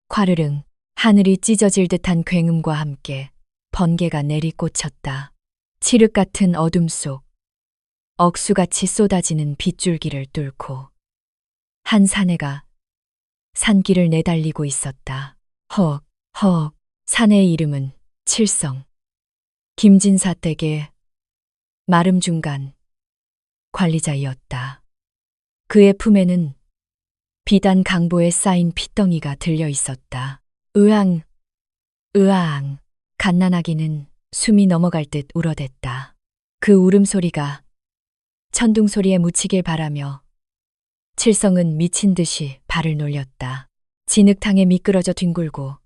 콰르릉 하늘이 찢어질 듯한 굉음과 함께 번개가 내리꽂혔다. 칠흑 같은 어둠 속 억수같이 쏟아지는 빗줄기를 뚫고 한 사내가 산길을 내달리고 있었다. 헉, 헉, 사내의 이름은 칠성. 김진사 댁의 마름 중간 관리자이었다. 그의 품에는 비단 강보에 쌓인 핏덩이가 들려 있었다. 으앙, 으앙, 갓난아기는 숨이 넘어갈 듯 울어댔다. 그 울음소리가 천둥소리에 묻히길 바라며 칠성은 미친 듯이 발을 놀렸다. 진흙탕에 미끄러져 뒹굴고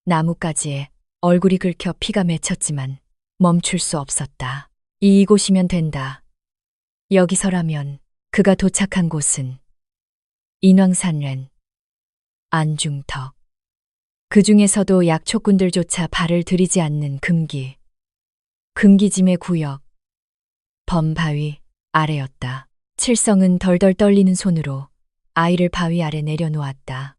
나뭇가지에 얼굴이 긁혀 피가 맺혔지만 멈출 수 없었다. 이곳이면 된다. 여기서라면 그가 도착한 곳은 인왕산랜, 안중턱. 그 중에서도 약초꾼들조차 발을 들이지 않는 금기짐의 구역, 범바위 아래였다. 칠성은 덜덜 떨리는 손으로 아이를 바위 아래 내려놓았다.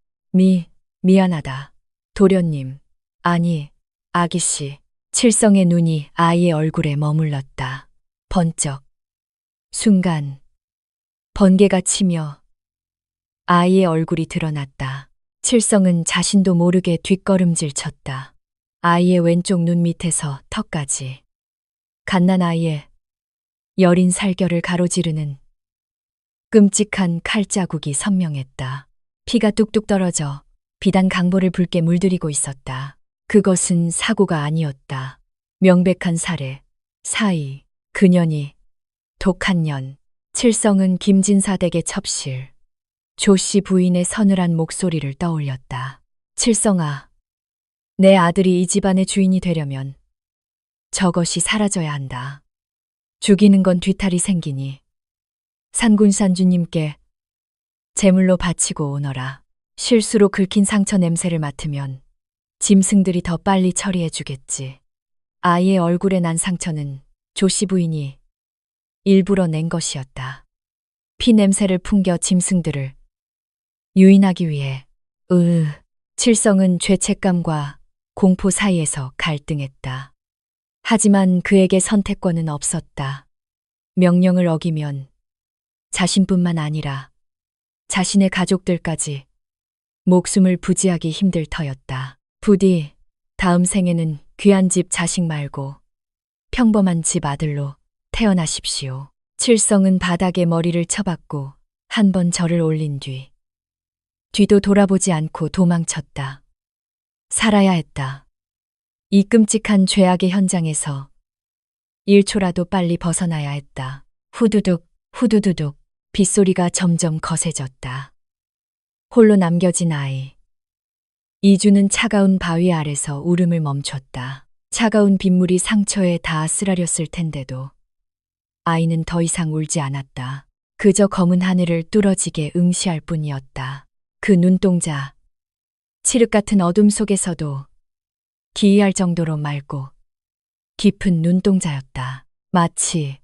미안하다. 도련님. 아니, 아기씨. 칠성의 눈이 아이의 얼굴에 머물렀다. 번쩍. 순간 번개가 치며 아이의 얼굴이 드러났다. 칠성은 자신도 모르게 뒷걸음질 쳤다. 아이의 왼쪽 눈 밑에서 턱까지 갓난아이의 여린 살결을 가로지르는 끔찍한 칼자국이 선명했다. 피가 뚝뚝 떨어져 비단 강보를 붉게 물들이고 있었다. 그것은 사고가 아니었다. 명백한 살해, 사이, 그년이 독한 년. 칠성은 김진사 댁의 첩실, 조씨 부인의 서늘한 목소리를 떠올렸다. 칠성아, 내 아들이 이 집안의 주인이 되려면 저것이 사라져야 한다. 죽이는 건 뒤탈이 생기니 산군산주님께 제물로 바치고 오너라. 실수로 긁힌 상처 냄새를 맡으면 짐승들이 더 빨리 처리해 주겠지. 아이의 얼굴에 난 상처는 조씨 부인이 일부러 낸 것이었다. 피 냄새를 풍겨 짐승들을 유인하기 위해. 칠성은 죄책감과 공포 사이에서 갈등했다. 하지만 그에게 선택권은 없었다. 명령을 어기면 자신뿐만 아니라 자신의 가족들까지 목숨을 부지하기 힘들 터였다. 부디 다음 생에는 귀한 집 자식 말고 평범한 집 아들로 태어나십시오. 칠성은 바닥에 머리를 쳐박고 한 번 절을 올린 뒤도 돌아보지 않고 도망쳤다. 살아야 했다. 이 끔찍한 죄악의 현장에서 1초라도 빨리 벗어나야 했다. 후두둑, 후두두둑, 빗소리가 점점 거세졌다. 홀로 남겨진 아이. 이주는 차가운 바위 아래서 울음을 멈췄다. 차가운 빗물이 상처에 다 쓰라렸을 텐데도 아이는 더 이상 울지 않았다. 그저 검은 하늘을 뚫어지게 응시할 뿐이었다. 그 눈동자, 칠흑 같은 어둠 속에서도 기이할 정도로 맑고 깊은 눈동자였다. 마치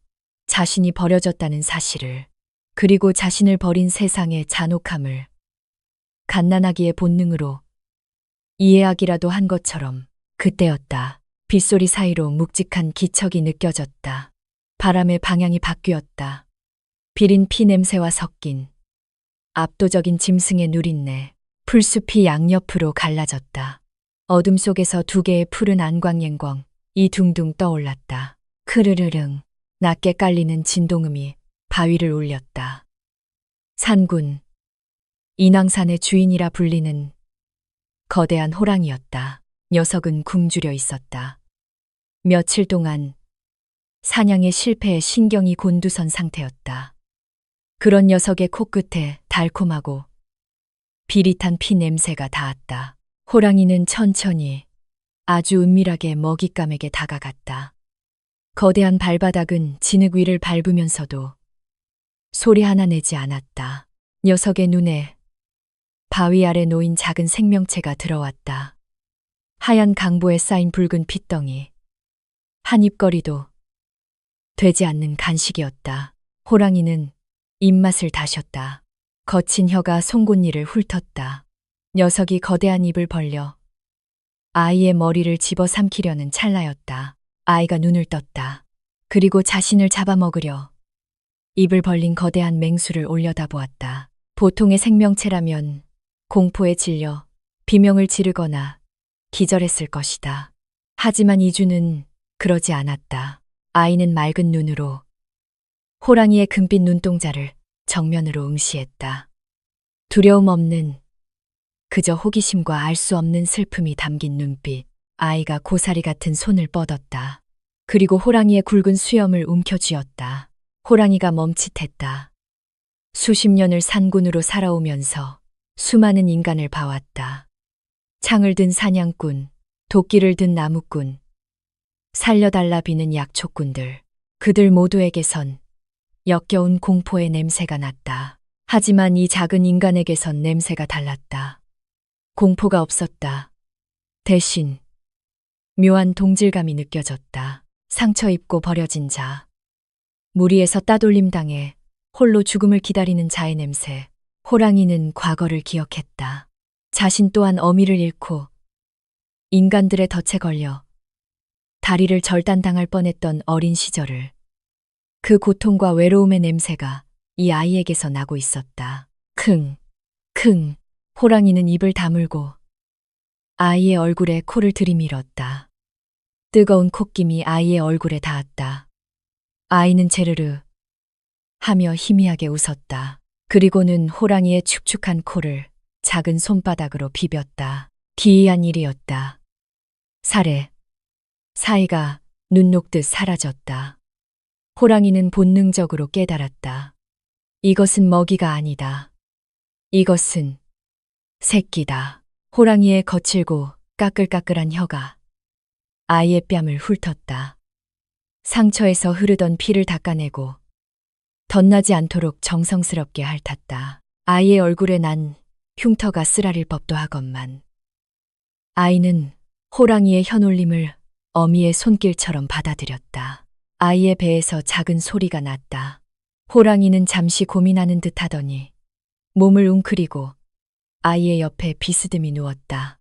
자신이 버려졌다는 사실을, 그리고 자신을 버린 세상의 잔혹함을 갓난아기의 본능으로 이해하기라도 한 것처럼. 그때였다. 빗소리 사이로 묵직한 기척이 느껴졌다. 바람의 방향이 바뀌었다. 비린 피 냄새와 섞인 압도적인 짐승의 누린내. 풀숲이 양옆으로 갈라졌다. 어둠 속에서 두 개의 푸른 안광yen광이 둥둥 떠올랐다. 크르르릉, 낮게 깔리는 진동음이 바위를 울렸다. 산군, 인왕산의 주인이라 불리는 거대한 호랑이였다. 녀석은 굶주려 있었다. 며칠 동안 사냥의 실패에 신경이 곤두선 상태였다. 그런 녀석의 코끝에 달콤하고 비릿한 피 냄새가 닿았다. 호랑이는 천천히 아주 은밀하게 먹잇감에게 다가갔다. 거대한 발바닥은 진흙 위를 밟으면서도 소리 하나 내지 않았다. 녀석의 눈에 바위 아래 놓인 작은 생명체가 들어왔다. 하얀 강보에 쌓인 붉은 핏덩이. 한 입거리도 되지 않는 간식이었다. 호랑이는 입맛을 다셨다. 거친 혀가 송곳니를 훑었다. 녀석이 거대한 입을 벌려 아이의 머리를 집어삼키려는 찰나였다. 아이가 눈을 떴다. 그리고 자신을 잡아먹으려 입을 벌린 거대한 맹수를 올려다보았다. 보통의 생명체라면 공포에 질려 비명을 지르거나 기절했을 것이다. 하지만 이주는 그러지 않았다. 아이는 맑은 눈으로 호랑이의 금빛 눈동자를 정면으로 응시했다. 두려움 없는, 그저 호기심과 알 수 없는 슬픔이 담긴 눈빛. 아이가 고사리 같은 손을 뻗었다. 그리고 호랑이의 굵은 수염을 움켜쥐었다. 호랑이가 멈칫했다. 수십 년을 산군으로 살아오면서 수많은 인간을 봐왔다. 창을 든 사냥꾼, 도끼를 든 나무꾼, 살려달라 비는 약초꾼들. 그들 모두에게선 역겨운 공포의 냄새가 났다. 하지만 이 작은 인간에게선 냄새가 달랐다. 공포가 없었다. 대신 묘한 동질감이 느껴졌다. 상처 입고 버려진 자, 무리에서 따돌림 당해 홀로 죽음을 기다리는 자의 냄새. 호랑이는 과거를 기억했다. 자신 또한 어미를 잃고 인간들의 덫에 걸려 다리를 절단당할 뻔했던 어린 시절을. 그 고통과 외로움의 냄새가 이 아이에게서 나고 있었다. 킁, 킁. 호랑이는 입을 다물고 아이의 얼굴에 코를 들이밀었다. 뜨거운 콧김이 아이의 얼굴에 닿았다. 아이는 제르르 하며 희미하게 웃었다. 그리고는 호랑이의 축축한 코를 작은 손바닥으로 비볐다. 기이한 일이었다. 살해, 사이가 눈 녹듯 사라졌다. 호랑이는 본능적으로 깨달았다. 이것은 먹이가 아니다. 이것은 새끼다. 호랑이의 거칠고 까끌까끌한 혀가 아이의 뺨을 훑었다. 상처에서 흐르던 피를 닦아내고 덧나지 않도록 정성스럽게 핥았다. 아이의 얼굴에 난 흉터가 쓰라릴 법도 하건만. 아이는 호랑이의 혀놀림을 어미의 손길처럼 받아들였다. 아이의 배에서 작은 소리가 났다. 호랑이는 잠시 고민하는 듯 하더니 몸을 웅크리고 아이의 옆에 비스듬히 누웠다.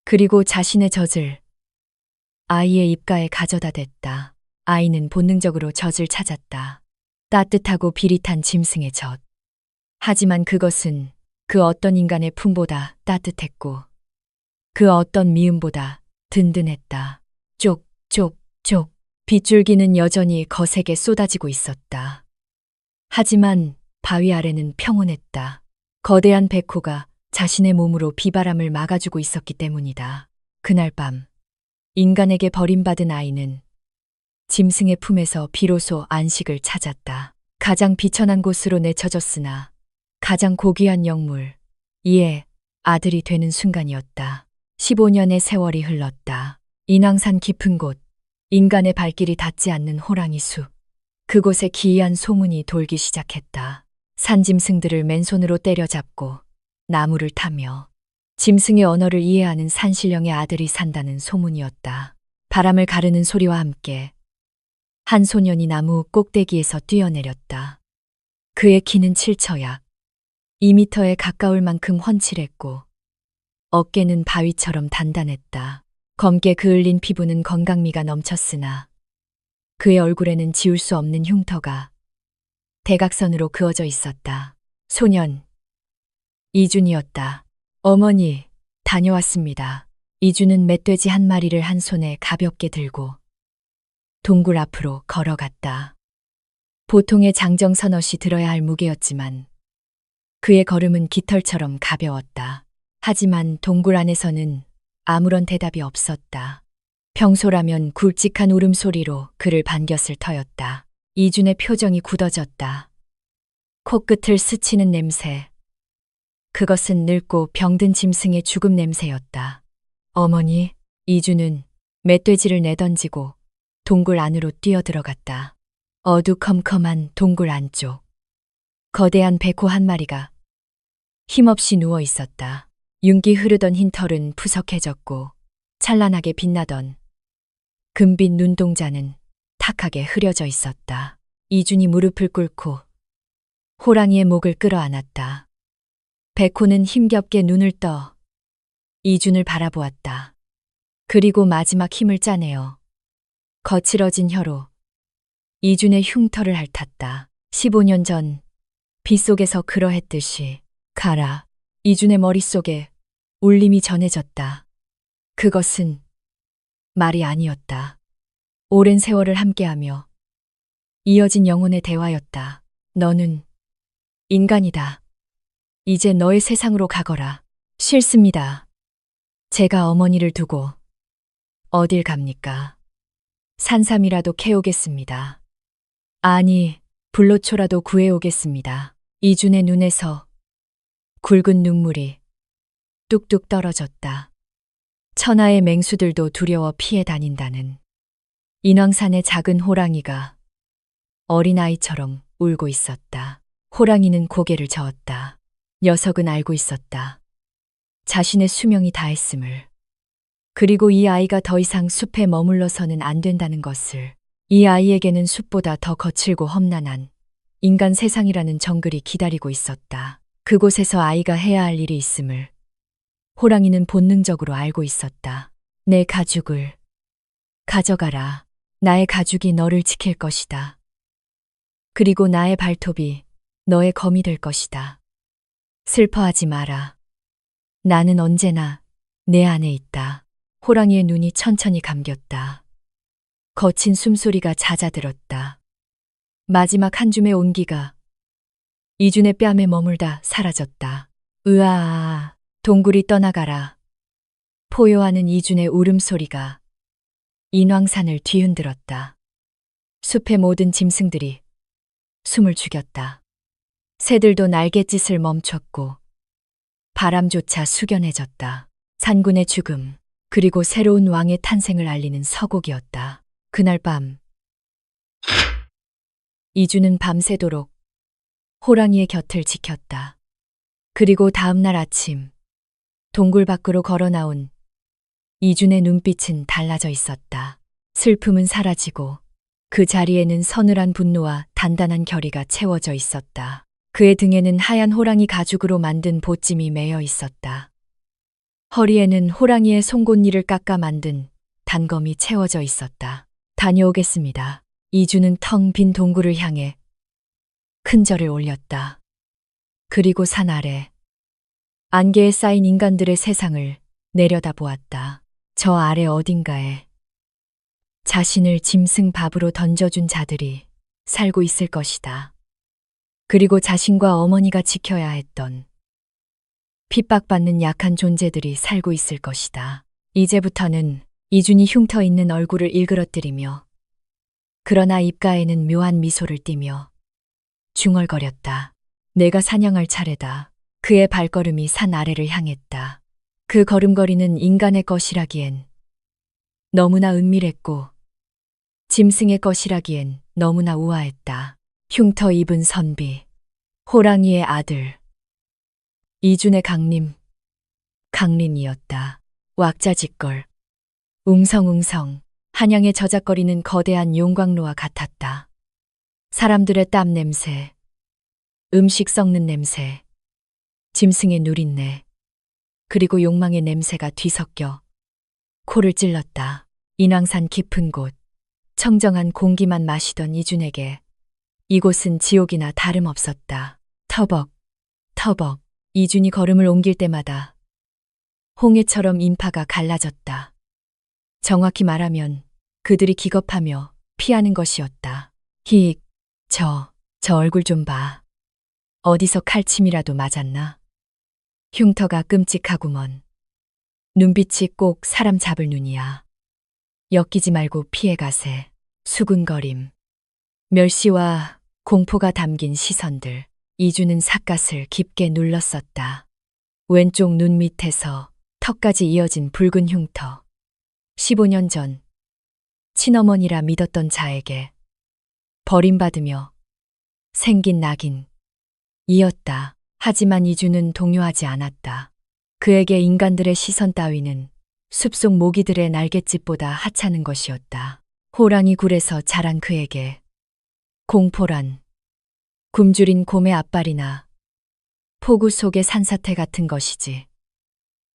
그리고 자신의 젖을 아이의 입가에 가져다 댔다. 아이는 본능적으로 젖을 찾았다. 따뜻하고 비릿한 짐승의 젖. 하지만 그것은 그 어떤 인간의 품보다 따뜻했고 그 어떤 미음보다 든든했다. 쪽, 쪽, 쪽. 빗줄기는 여전히 거세게 쏟아지고 있었다. 하지만 바위 아래는 평온했다. 거대한 백호가 자신의 몸으로 비바람을 막아주고 있었기 때문이다. 그날 밤, 인간에게 버림받은 아이는 짐승의 품에서 비로소 안식을 찾았다. 가장 비천한 곳으로 내쳐졌으나 가장 고귀한 영물, 이에 아들이 되는 순간이었다. 15년의 세월이 흘렀다. 인왕산 깊은 곳, 인간의 발길이 닿지 않는 호랑이 숲. 그곳에 기이한 소문이 돌기 시작했다. 산짐승들을 맨손으로 때려잡고 나무를 타며 짐승의 언어를 이해하는 산신령의 아들이 산다는 소문이었다. 바람을 가르는 소리와 함께 한 소년이 나무 꼭대기에서 뛰어내렸다. 그의 키는 7처약, 2미터에 가까울 만큼 훤칠했고 어깨는 바위처럼 단단했다. 검게 그을린 피부는 건강미가 넘쳤으나 그의 얼굴에는 지울 수 없는 흉터가 대각선으로 그어져 있었다. 소년, 이준이었다. 어머니, 다녀왔습니다. 이준은 멧돼지 한 마리를 한 손에 가볍게 들고 동굴 앞으로 걸어갔다. 보통의 장정 서너시 들어야 할 무게였지만 그의 걸음은 깃털처럼 가벼웠다. 하지만 동굴 안에서는 아무런 대답이 없었다. 평소라면 굵직한 울음소리로 그를 반겼을 터였다. 이준의 표정이 굳어졌다. 코끝을 스치는 냄새. 그것은 늙고 병든 짐승의 죽음 냄새였다. 어머니, 이준은 멧돼지를 내던지고 동굴 안으로 뛰어들어갔다. 어두컴컴한 동굴 안쪽. 거대한 백호 한 마리가 힘없이 누워 있었다. 윤기 흐르던 흰 털은 푸석해졌고 찬란하게 빛나던 금빛 눈동자는 탁하게 흐려져 있었다. 이준이 무릎을 꿇고 호랑이의 목을 끌어안았다. 백호는 힘겹게 눈을 떠 이준을 바라보았다. 그리고 마지막 힘을 짜내어 거칠어진 혀로 이준의 흉터를 핥았다. 15년 전 빗속에서 그러했듯이 가라. 이준의 머릿속에 울림이 전해졌다. 그것은 말이 아니었다. 오랜 세월을 함께하며 이어진 영혼의 대화였다. 너는 인간이다. 이제 너의 세상으로 가거라. 싫습니다. 제가 어머니를 두고 어딜 갑니까? 산삼이라도 캐오겠습니다. 아니, 불로초라도 구해오겠습니다. 이준의 눈에서 굵은 눈물이 뚝뚝 떨어졌다. 천하의 맹수들도 두려워 피해 다닌다는 인왕산의 작은 호랑이가 어린아이처럼 울고 있었다. 호랑이는 고개를 저었다. 녀석은 알고 있었다. 자신의 수명이 다했음을. 그리고 이 아이가 더 이상 숲에 머물러서는 안 된다는 것을. 이 아이에게는 숲보다 더 거칠고 험난한 인간 세상이라는 정글이 기다리고 있었다. 그곳에서 아이가 해야 할 일이 있음을 호랑이는 본능적으로 알고 있었다. 내 가죽을 가져가라. 나의 가죽이 너를 지킬 것이다. 그리고 나의 발톱이 너의 검이 될 것이다. 슬퍼하지 마라. 나는 언제나 내 안에 있다. 호랑이의 눈이 천천히 감겼다. 거친 숨소리가 잦아들었다. 마지막 한 줌의 온기가 이준의 뺨에 머물다 사라졌다. 으아, 동굴이 떠나가라. 포효하는 이준의 울음소리가 인왕산을 뒤흔들었다. 숲의 모든 짐승들이 숨을 죽였다. 새들도 날갯짓을 멈췄고 바람조차 숙연해졌다. 산군의 죽음, 그리고 새로운 왕의 탄생을 알리는 서곡이었다. 그날 밤 이준은 밤새도록 호랑이의 곁을 지켰다. 그리고 다음 날 아침 동굴 밖으로 걸어 나온 이준의 눈빛은 달라져 있었다. 슬픔은 사라지고 그 자리에는 서늘한 분노와 단단한 결의가 채워져 있었다. 그의 등에는 하얀 호랑이 가죽으로 만든 보찜이 매여 있었다. 허리에는 호랑이의 송곳니를 깎아 만든 단검이 채워져 있었다. 다녀오겠습니다. 이준은 텅 빈 동굴을 향해 큰 절을 올렸다. 그리고 산 아래 안개에 쌓인 인간들의 세상을 내려다보았다. 저 아래 어딘가에 자신을 짐승 밥으로 던져준 자들이 살고 있을 것이다. 그리고 자신과 어머니가 지켜야 했던 핍박받는 약한 존재들이 살고 있을 것이다. 이제부터는 이준이 흉터 있는 얼굴을 일그러뜨리며 그러나 입가에는 묘한 미소를 띠며 중얼거렸다. 내가 사냥할 차례다. 그의 발걸음이 산 아래를 향했다. 그 걸음걸이는 인간의 것이라기엔 너무나 은밀했고 짐승의 것이라기엔 너무나 우아했다. 흉터 입은 선비, 호랑이의 아들, 이준의 강림이었다. 왁자지껄, 웅성웅성, 한양에 저작거리는 거대한 용광로와 같았다. 사람들의 땀 냄새, 음식 썩는 냄새, 짐승의 누린내, 그리고 욕망의 냄새가 뒤섞여 코를 찔렀다. 인왕산 깊은 곳, 청정한 공기만 마시던 이준에게 이곳은 지옥이나 다름없었다. 터벅, 이준이 걸음을 옮길 때마다 홍해처럼 인파가 갈라졌다. 정확히 말하면 그들이 기겁하며 피하는 것이었다. 저 얼굴 좀 봐. 어디서 칼침이라도 맞았나? 흉터가 끔찍하구먼. 눈빛이 꼭 사람 잡을 눈이야. 엮이지 말고 피해가세. 수군거림, 멸시와 공포가 담긴 시선들. 이준은 삿갓을 깊게 눌렀었다. 왼쪽 눈 밑에서 턱까지 이어진 붉은 흉터. 15년 전 친어머니라 믿었던 자에게 버림받으며 생긴 낙인이었다. 하지만 이준은 동요하지 않았다. 그에게 인간들의 시선 따위는 숲속 모기들의 날갯짓보다 하찮은 것이었다. 호랑이 굴에서 자란 그에게 공포란 굶주린 곰의 앞발이나 폭우 속의 산사태 같은 것이지.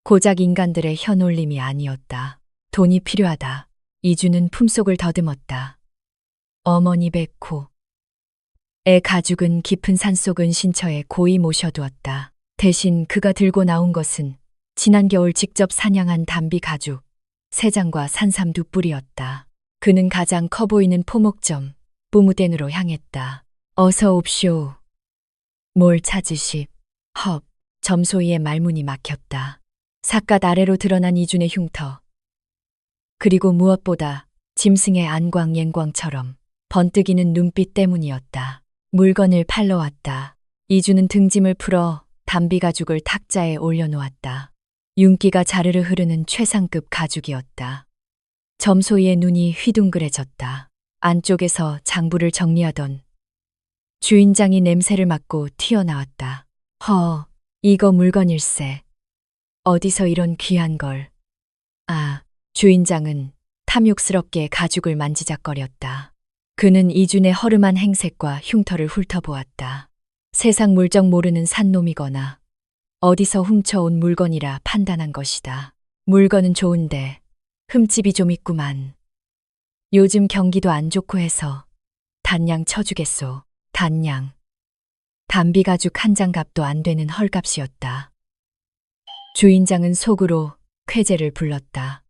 고작 인간들의 현올림이 아니었다. 돈이 필요하다. 이주는 품속을 더듬었다. 어머니 백호. 애 가죽은 깊은 산속 은신처에 고이 모셔두었다. 대신 그가 들고 나온 것은 지난 겨울 직접 사냥한 담비 가죽, 3장과 산삼 2뿌리였다. 그는 가장 커 보이는 포목점, 뿌무댄으로 향했다. 어서 옵쇼. 뭘 찾으십? 헙. 점소이의 말문이 막혔다. 삿갓 아래로 드러난 이준의 흉터. 그리고 무엇보다 짐승의 안광 옌광처럼 번뜩이는 눈빛 때문이었다. 물건을 팔러 왔다. 이주는 등짐을 풀어 담비 가죽을 탁자에 올려놓았다. 윤기가 자르르 흐르는 최상급 가죽이었다. 점소이의 눈이 휘둥그레졌다. 안쪽에서 장부를 정리하던 주인장이 냄새를 맡고 튀어나왔다. 이거 물건일세. 어디서 이런 귀한 걸. 아, 주인장은 탐욕스럽게 가죽을 만지작거렸다. 그는 이준의 허름한 행색과 흉터를 훑어보았다. 세상 물정 모르는 산놈이거나 어디서 훔쳐온 물건이라 판단한 것이다. 물건은 좋은데 흠집이 좀 있구만. 요즘 경기도 안 좋고 해서 단양 쳐주겠소. 단양. 담비 가죽 한 장 값도 안 되는 헐값이었다. 주인장은 속으로 쾌재를 불렀다.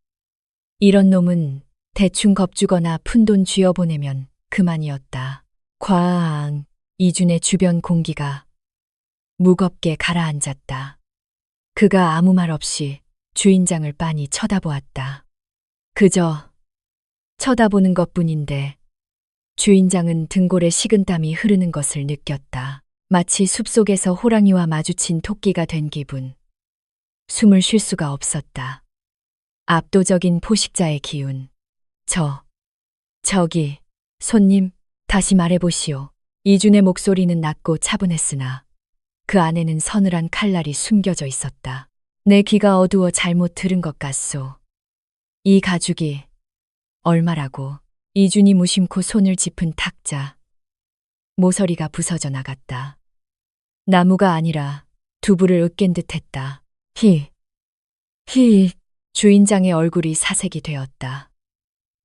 이런 놈은 대충 겁주거나 푼돈 쥐어보내면 그만이었다. 과앙. 이준의 주변 공기가 무겁게 가라앉았다. 그가 아무 말 없이 주인장을 빤히 쳐다보았다. 그저 쳐다보는 것뿐인데 주인장은 등골에 식은땀이 흐르는 것을 느꼈다. 마치 숲속에서 호랑이와 마주친 토끼가 된 기분. 숨을 쉴 수가 없었다. 압도적인 포식자의 기운. 저기, 손님, 다시 말해보시오. 이준의 목소리는 낮고 차분했으나 그 안에는 서늘한 칼날이 숨겨져 있었다. 내 귀가 어두워 잘못 들은 것 같소. 이 가죽이 얼마라고? 이준이 무심코 손을 짚은 탁자. 모서리가 부서져 나갔다. 나무가 아니라 두부를 으깬 듯했다. 주인장의 얼굴이 사색이 되었다.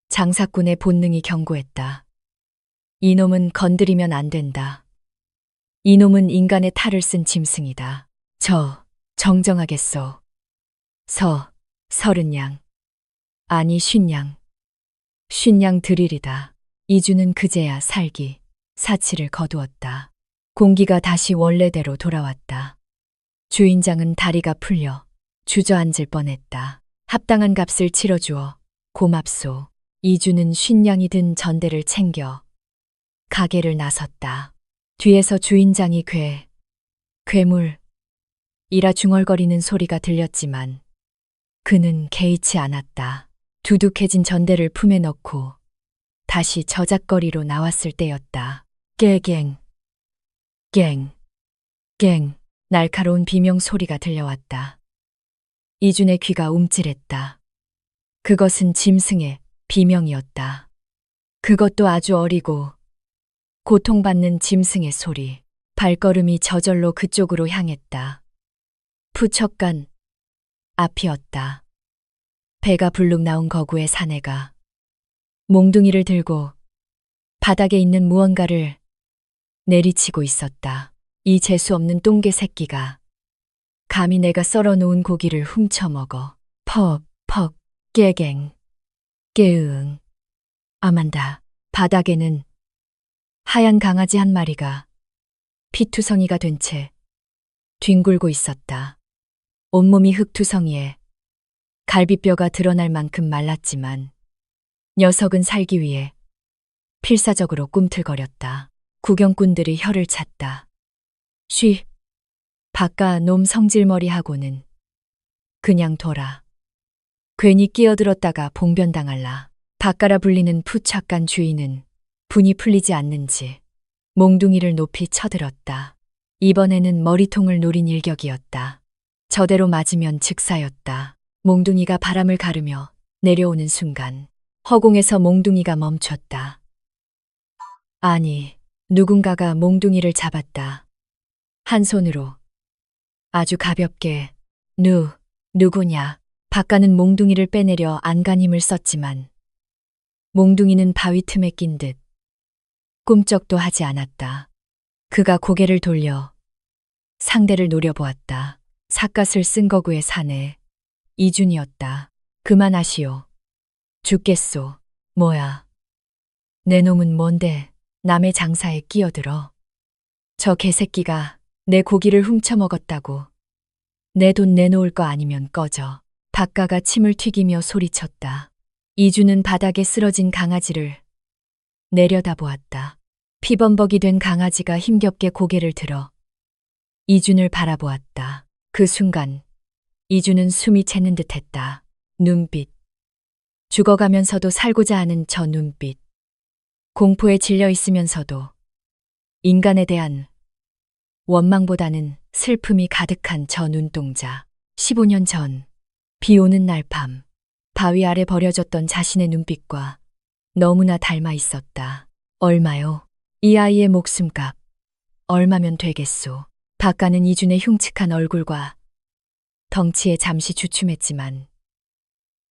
장사꾼의 본능이 경고했다. 이놈은 건드리면 안 된다. 이놈은 인간의 탈을 쓴 짐승이다. 정정하겠소. 30냥. 아니 50냥. 50냥 드리리다. 이주는 그제야 살기, 사치를 거두었다. 공기가 다시 원래대로 돌아왔다. 주인장은 다리가 풀려 주저앉을 뻔했다. 합당한 값을 치러주어 고맙소. 이주는 50냥이 든 전대를 챙겨 가게를 나섰다. 뒤에서 주인장이 괴물이라 중얼거리는 소리가 들렸지만 그는 개의치 않았다. 두둑해진 전대를 품에 넣고 다시 저작거리로 나왔을 때였다. 갱. 날카로운 비명 소리가 들려왔다. 이준의 귀가 움찔했다. 그것은 짐승의 비명이었다. 그것도 아주 어리고 고통받는 짐승의 소리. 발걸음이 저절로 그쪽으로 향했다. 푸척간 앞이었다. 배가 불룩 나온 거구의 사내가 몽둥이를 들고 바닥에 있는 무언가를 내리치고 있었다. 이 재수없는 똥개 새끼가 감히 내가 썰어놓은 고기를 훔쳐먹어. 퍽, 깨응. 아만다. 바닥에는 하얀 강아지 한 마리가 피투성이가 된 채 뒹굴고 있었다. 온몸이 흙투성이에 갈비뼈가 드러날 만큼 말랐지만 녀석은 살기 위해 필사적으로 꿈틀거렸다. 구경꾼들이 혀를 찼다. 바까 놈 성질머리하고는 그냥 둬라. 괜히 끼어들었다가 봉변당할라. 바까라 불리는 푸착간 주인은 분이 풀리지 않는지 몽둥이를 높이 쳐들었다. 이번에는 머리통을 노린 일격이었다. 저대로 맞으면 즉사였다. 몽둥이가 바람을 가르며 내려오는 순간 허공에서 몽둥이가 멈췄다. 아니, 누군가가 몽둥이를 잡았다. 한 손으로 아주 가볍게 누구냐? 박가는 몽둥이를 빼내려 안간힘을 썼지만 몽둥이는 바위 틈에 낀 듯 꿈쩍도 하지 않았다. 그가 고개를 돌려 상대를 노려보았다. 삿갓을 쓴 거구의 사내 이준이었다. 그만하시오. 죽겠소. 뭐야? 내 놈은 뭔데 남의 장사에 끼어들어. 저 개새끼가 내 고기를 훔쳐먹었다고. 내 돈 내놓을 거 아니면 꺼져. 박가가 침을 튀기며 소리쳤다. 이주는 바닥에 쓰러진 강아지를 내려다보았다. 피범벅이 된 강아지가 힘겹게 고개를 들어 이준을 바라보았다. 그 순간 이준은 숨이 차는 듯했다. 눈빛. 죽어가면서도 살고자 하는 저 눈빛. 공포에 질려 있으면서도 인간에 대한 원망보다는 슬픔이 가득한 저 눈동자. 15년 전 비 오는 날 밤 바위 아래 버려졌던 자신의 눈빛과 너무나 닮아 있었다. 얼마요? 이 아이의 목숨값 얼마면 되겠소? 박가는 이준의 흉측한 얼굴과 덩치에 잠시 주춤했지만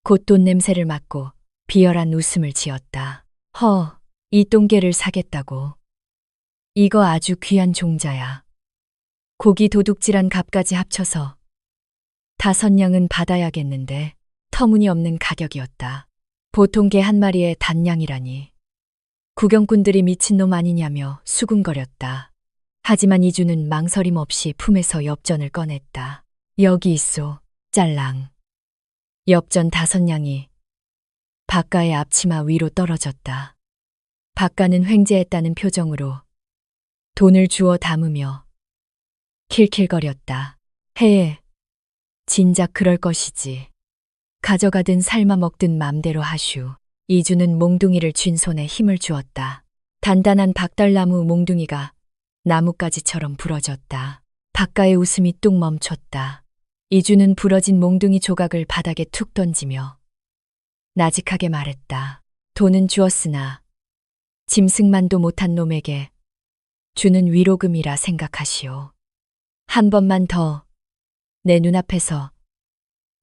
곧 돈 냄새를 맡고 비열한 웃음을 지었다. 이 똥개를 사겠다고. 이거 아주 귀한 종자야. 고기 도둑질한 값까지 합쳐서 5냥은 받아야겠는데. 터무니없는 가격이었다. 보통 개 한 마리의 단량이라니. 구경꾼들이 미친놈 아니냐며 수군거렸다. 하지만 이주는 망설임 없이 품에서 엽전을 꺼냈다. 여기 있소, 짤랑. 엽전 5냥이 박가의 앞치마 위로 떨어졌다. 박가는 횡재했다는 표정으로 돈을 주워 담으며 킬킬거렸다. 진작 그럴 것이지. 가져가든 삶아 먹든 맘대로 하슈. 이주는 몽둥이를 쥔 손에 힘을 주었다. 단단한 박달나무 몽둥이가 나뭇가지처럼 부러졌다. 박가의 웃음이 뚝 멈췄다. 이주는 부러진 몽둥이 조각을 바닥에 툭 던지며 나직하게 말했다. 돈은 주었으나 짐승만도 못한 놈에게 주는 위로금이라 생각하시오. 한 번만 더 내 눈앞에서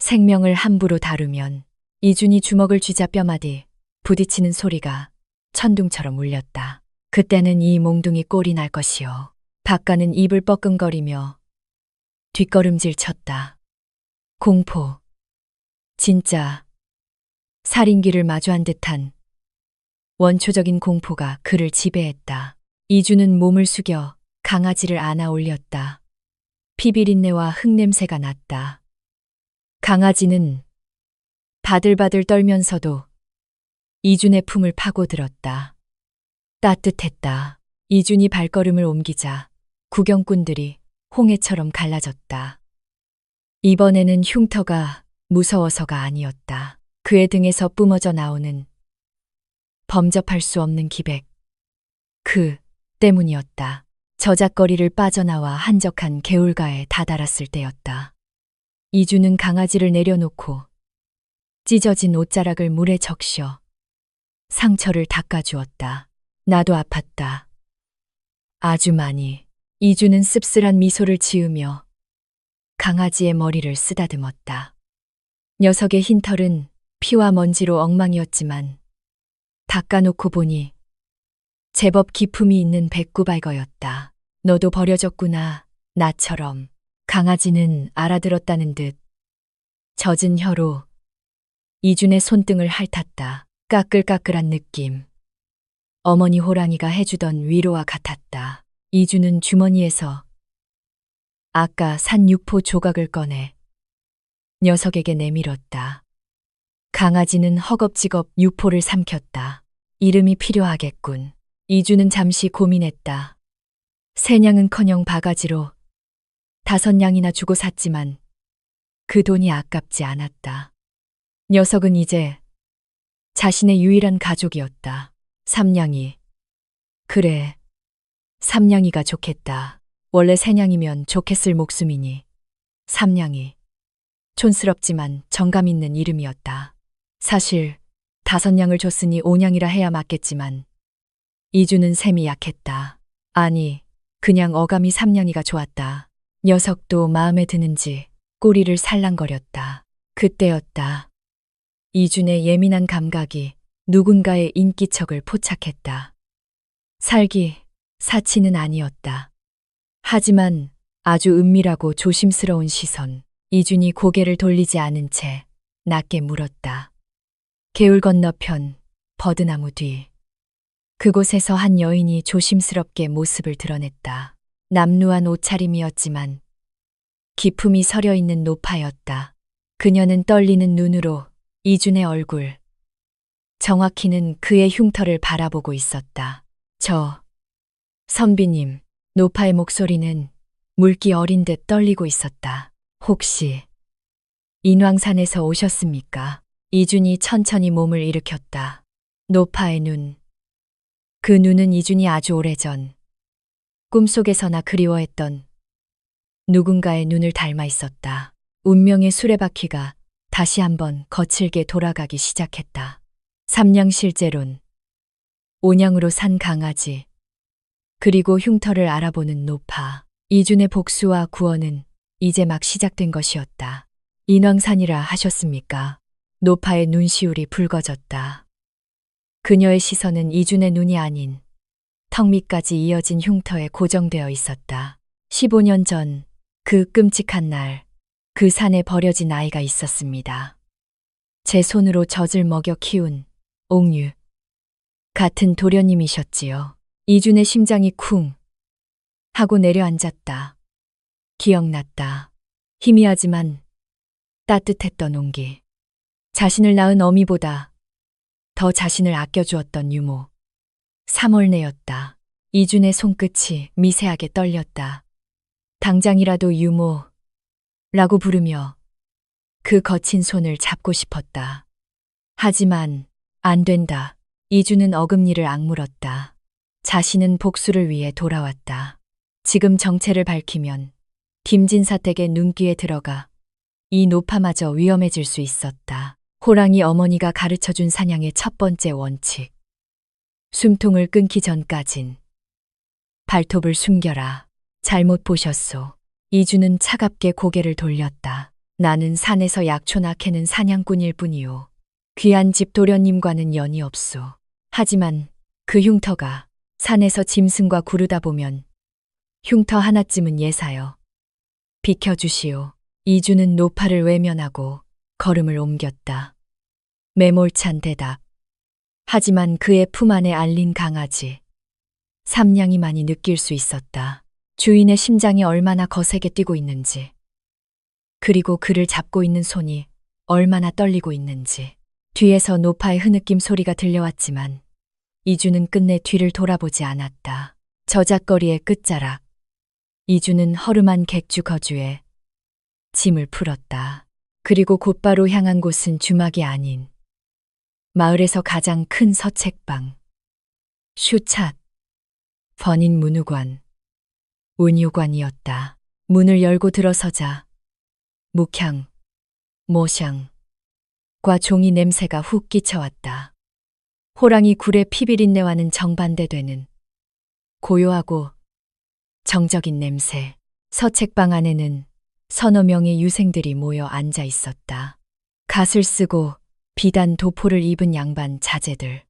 생명을 함부로 다루면. 이준이 주먹을 쥐자 뼈마디 부딪히는 소리가 천둥처럼 울렸다. 그때는 이 몽둥이 꼴이 날 것이오. 박가는 입을 뻐끔거리며 뒷걸음질 쳤다. 공포. 진짜 살인귀를 마주한 듯한 원초적인 공포가 그를 지배했다. 이주는 몸을 숙여 강아지를 안아 올렸다. 피비린내와 흙냄새가 났다. 강아지는 바들바들 떨면서도 이준의 품을 파고들었다. 따뜻했다. 이준이 발걸음을 옮기자 구경꾼들이 홍해처럼 갈라졌다. 이번에는 흉터가 무서워서가 아니었다. 그의 등에서 뿜어져 나오는 범접할 수 없는 기백. 그 때문이었다. 저작거리를 빠져나와 한적한 개울가에 다다랐을 때였다. 이주는 강아지를 내려놓고 찢어진 옷자락을 물에 적셔 상처를 닦아주었다. 나도 아팠다. 아주 많이. 이주는 씁쓸한 미소를 지으며 강아지의 머리를 쓰다듬었다. 녀석의 흰 털은 피와 먼지로 엉망이었지만 닦아놓고 보니 제법 기품이 있는 백구발거였다. 너도 버려졌구나, 나처럼. 강아지는 알아들었다는 듯 젖은 혀로 이준의 손등을 핥았다. 까끌까끌한 느낌. 어머니 호랑이가 해주던 위로와 같았다. 이준은 주머니에서 아까 산 육포 조각을 꺼내 녀석에게 내밀었다. 강아지는 허겁지겁 육포를 삼켰다. 이름이 필요하겠군. 이주는 잠시 고민했다. 3냥은커녕 바가지로 5냥이나 주고 샀지만 그 돈이 아깝지 않았다. 녀석은 이제 자신의 유일한 가족이었다. 3냥이. 그래, 3냥이가 좋겠다. 원래 3냥이면 좋겠을 목숨이니 3냥이. 촌스럽지만 정감 있는 이름이었다. 사실 5냥을 줬으니 5냥이라 해야 맞겠지만 이주는 셈이 약했다. 아니, 그냥 어감이 3냥이가 좋았다. 녀석도 마음에 드는지 꼬리를 살랑거렸다. 그때였다. 이준의 예민한 감각이 누군가의 인기척을 포착했다. 살기, 사치는 아니었다. 하지만 아주 은밀하고 조심스러운 시선. 이준이 고개를 돌리지 않은 채 낮게 물었다. 개울 건너편 버드나무 뒤. 그곳에서 한 여인이 조심스럽게 모습을 드러냈다. 남루한 옷차림이었지만 기품이 서려 있는 노파였다. 그녀는 떨리는 눈으로 이준의 얼굴, 정확히는 그의 흉터를 바라보고 있었다. 선비님, 노파의 목소리는 물기 어린 듯 떨리고 있었다. 혹시 인왕산에서 오셨습니까? 이준이 천천히 몸을 일으켰다. 노파의 눈. 그 눈은 이준이 아주 오래전 꿈속에서나 그리워했던 누군가의 눈을 닮아 있었다. 운명의 수레바퀴가 다시 한번 거칠게 돌아가기 시작했다. 삼냥실제론, 온양으로 산 강아지, 그리고 흉터를 알아보는 노파. 이준의 복수와 구원은 이제 막 시작된 것이었다. 인왕산이라 하셨습니까? 노파의 눈시울이 붉어졌다. 그녀의 시선은 이준의 눈이 아닌 턱 밑까지 이어진 흉터에 고정되어 있었다. 15년 전 그 끔찍한 날, 그 산에 버려진 아이가 있었습니다. 제 손으로 젖을 먹여 키운 옥류. 같은 도련님이셨지요. 이준의 심장이 쿵 하고 내려앉았다. 기억났다. 희미하지만 따뜻했던 온기. 자신을 낳은 어미보다 더 자신을 아껴주었던 유모. 3월 내였다. 이준의 손끝이 미세하게 떨렸다. 당장이라도 유모라고 부르며 그 거친 손을 잡고 싶었다. 하지만 안 된다. 이준은 어금니를 악물었다. 자신은 복수를 위해 돌아왔다. 지금 정체를 밝히면 김진사 댁의 눈귀에 들어가 이 노파마저 위험해질 수 있었다. 호랑이 어머니가 가르쳐준 사냥의 첫 번째 원칙. 숨통을 끊기 전까진 발톱을 숨겨라. 잘못 보셨소. 이준은 차갑게 고개를 돌렸다. 나는 산에서 약초나 캐는 사냥꾼일 뿐이오. 귀한 집 도련님과는 연이 없소. 하지만 그 흉터가 산에서 짐승과 구르다 보면 흉터 하나쯤은 예사여. 비켜주시오. 이준은 노파를 외면하고 걸음을 옮겼다. 매몰찬 대답. 하지만 그의 품 안에 알린 강아지. 삼냥이 많이 느낄 수 있었다. 주인의 심장이 얼마나 거세게 뛰고 있는지. 그리고 그를 잡고 있는 손이 얼마나 떨리고 있는지. 뒤에서 노파의 흐느낌 소리가 들려왔지만 이준은 끝내 뒤를 돌아보지 않았다. 저작거리의 끝자락. 이준은 허름한 객주 거주에 짐을 풀었다. 그리고 곧바로 향한 곳은 주막이 아닌 마을에서 가장 큰 서책방. 슈찻. 번인 문우관. 운유관이었다. 문을 열고 들어서자 묵향, 모샹과 종이 냄새가 훅 끼쳐왔다. 호랑이 굴의 피비린내와는 정반대되는 고요하고 정적인 냄새. 서책방 안에는 서너 명의 유생들이 모여 앉아 있었다. 갓을 쓰고 비단 도포를 입은 양반 자제들.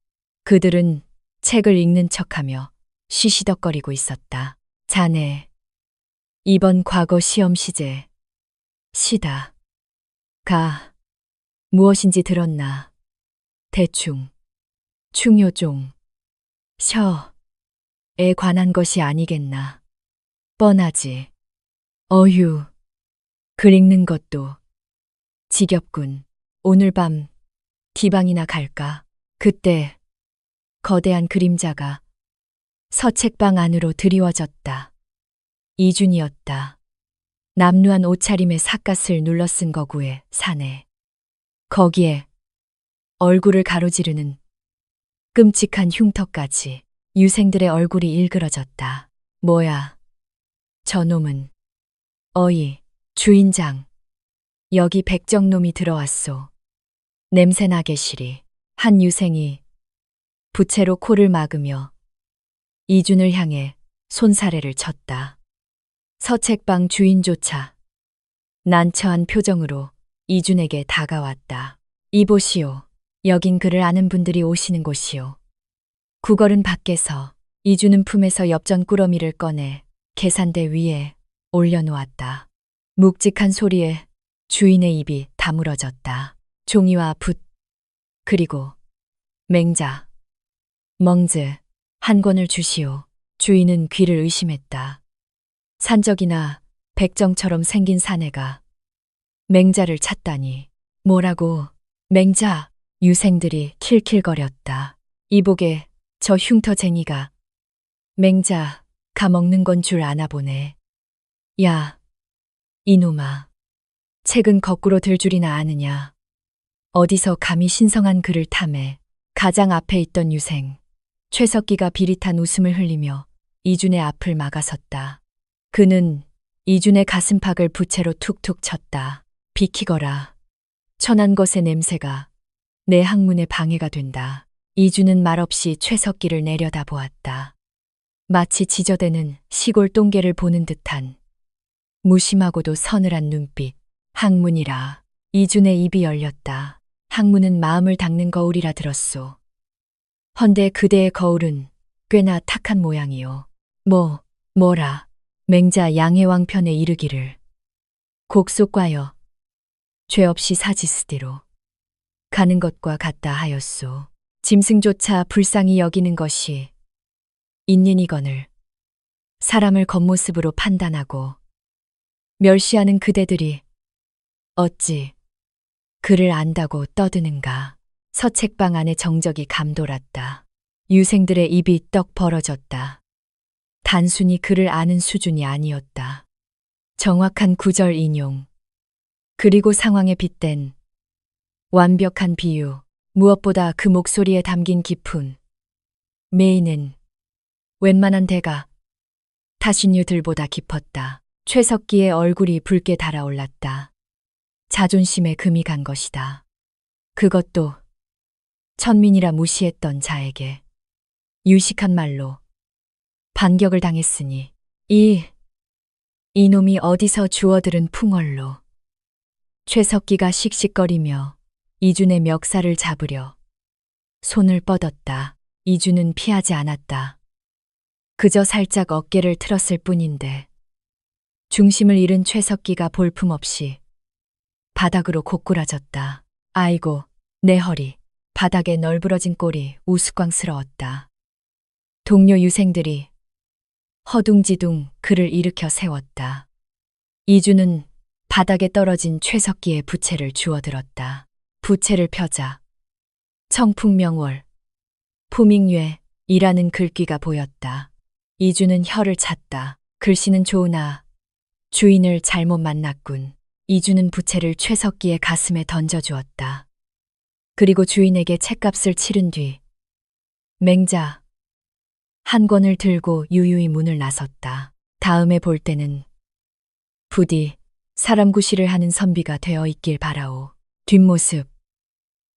그들은 책을 읽는 척하며 쉬시덕거리고 있었다. 자네, 이번 과거 시험 시제 시다. 가, 무엇인지 들었나? 대충, 충요종, 셔에 관한 것이 아니겠나? 뻔하지. 어휴, 글 읽는 것도 지겹군. 오늘 밤 디방이나 갈까? 그때 거대한 그림자가 서책방 안으로 드리워졌다. 이준이었다. 남루한 옷차림에 삿갓을 눌러 쓴 거구에 사내. 거기에 얼굴을 가로지르는 끔찍한 흉터까지. 유생들의 얼굴이 일그러졌다. 뭐야, 저놈은. 어이, 주인장. 여기 백정놈이 들어왔소. 냄새나게 시리. 한 유생이 부채로 코를 막으며 이준을 향해 손사래를 쳤다. 서책방 주인조차 난처한 표정으로 이준에게 다가왔다. 이보시오. 여긴 그를 아는 분들이 오시는 곳이오. 구걸은 밖에서 이준은 품에서 엽전 꾸러미를 꺼내 계산대 위에 올려놓았다. 묵직한 소리에 주인의 입이 다물어졌다. 종이와 붓, 그리고 맹자, 멍즈 한 권을 주시오. 주인은 귀를 의심했다. 산적이나 백정처럼 생긴 사내가 맹자를 찾다니. 뭐라고? 맹자. 유생들이 킬킬거렸다. 이복에 저 흉터쟁이가 맹자 가먹는 건 줄 아나 보네. 야, 이놈아. 책은 거꾸로 들 줄이나 아느냐. 어디서 감히 신성한 글을 탐해. 가장 앞에 있던 유생 최석기가 비릿한 웃음을 흘리며 이준의 앞을 막아섰다. 그는 이준의 가슴팍을 부채로 툭툭 쳤다. 비키거라. 천한 것의 냄새가 내 학문에 방해가 된다. 이준은 말없이 최석기를 내려다보았다. 마치 지저대는 시골 똥개를 보는 듯한 무심하고도 서늘한 눈빛. 학문이라. 이준의 입이 열렸다. 학문은 마음을 닦는 거울이라 들었소. 헌데 그대의 거울은 꽤나 탁한 모양이요. 뭐라. 맹자 양해왕편에 이르기를. 곡속과여 죄 없이 사지스디로 가는 것과 같다 하였소. 짐승조차 불쌍히 여기는 것이 있느니거늘 사람을 겉모습으로 판단하고 멸시하는 그대들이 어찌 그를 안다고 떠드는가. 서책방 안에 정적이 감돌았다. 유생들의 입이 떡 벌어졌다. 단순히 그를 아는 수준이 아니었다. 정확한 구절 인용, 그리고 상황에 빗댄 완벽한 비유, 무엇보다 그 목소리에 담긴 깊은 매의는 웬만한 대가 타신유들보다 깊었다. 최석기의 얼굴이 붉게 달아올랐다. 자존심에 금이 간 것이다. 그것도 천민이라 무시했던 자에게 유식한 말로 반격을 당했으니 이놈이 어디서 주워들은 풍월로. 최석기가 씩씩거리며 이준의 멱살을 잡으려 손을 뻗었다. 이준은 피하지 않았다. 그저 살짝 어깨를 틀었을 뿐인데 중심을 잃은 최석기가 볼품없이 바닥으로 고꾸라졌다. 아이고, 내 허리. 바닥에 널브러진 꼴이 우스꽝스러웠다. 동료 유생들이 허둥지둥 그를 일으켜 세웠다. 이준은 바닥에 떨어진 최석기의 부채를 주워들었다. 부채를 펴자 청풍명월, 포밍뇌이라는 글귀가 보였다. 이준은 혀를 찼다. 글씨는 좋으나 주인을 잘못 만났군. 이준은 부채를 최석기의 가슴에 던져주었다. 그리고 주인에게 책값을 치른 뒤 맹자 한 권을 들고 유유히 문을 나섰다. 다음에 볼 때는 부디 사람 구실을 하는 선비가 되어 있길 바라오. 뒷모습,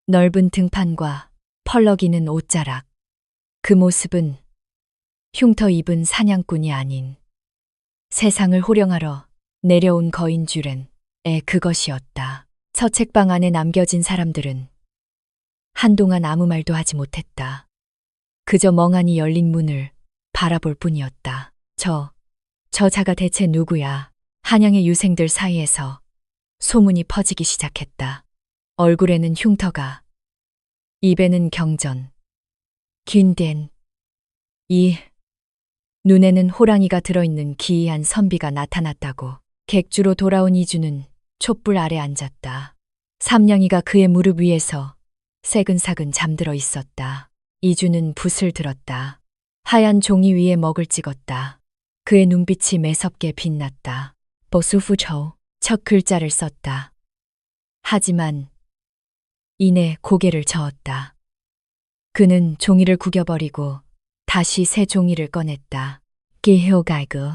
넓은 등판과 펄럭이는 옷자락. 그 모습은 흉터 입은 사냥꾼이 아닌 세상을 호령하러 내려온 거인 줄엔 그것이었다. 서책방 안에 남겨진 사람들은 한동안 아무 말도 하지 못했다. 그저 멍하니 열린 문을 바라볼 뿐이었다. 저 자가 대체 누구야? 한양의 유생들 사이에서 소문이 퍼지기 시작했다. 얼굴에는 흉터가, 입에는 경전, 균된, 눈에는 호랑이가 들어있는 기이한 선비가 나타났다고. 객주로 돌아온 이준은 촛불 아래 앉았다. 삼냥이가 그의 무릎 위에서 새근사근 잠들어 있었다. 이준은 붓을 들었다. 하얀 종이 위에 먹을 찍었다. 그의 눈빛이 매섭게 빛났다. 보수후초 첫 글자를 썼다. 하지만 이내 고개를 저었다. 그는 종이를 구겨버리고 다시 새 종이를 꺼냈다. 기효가이그.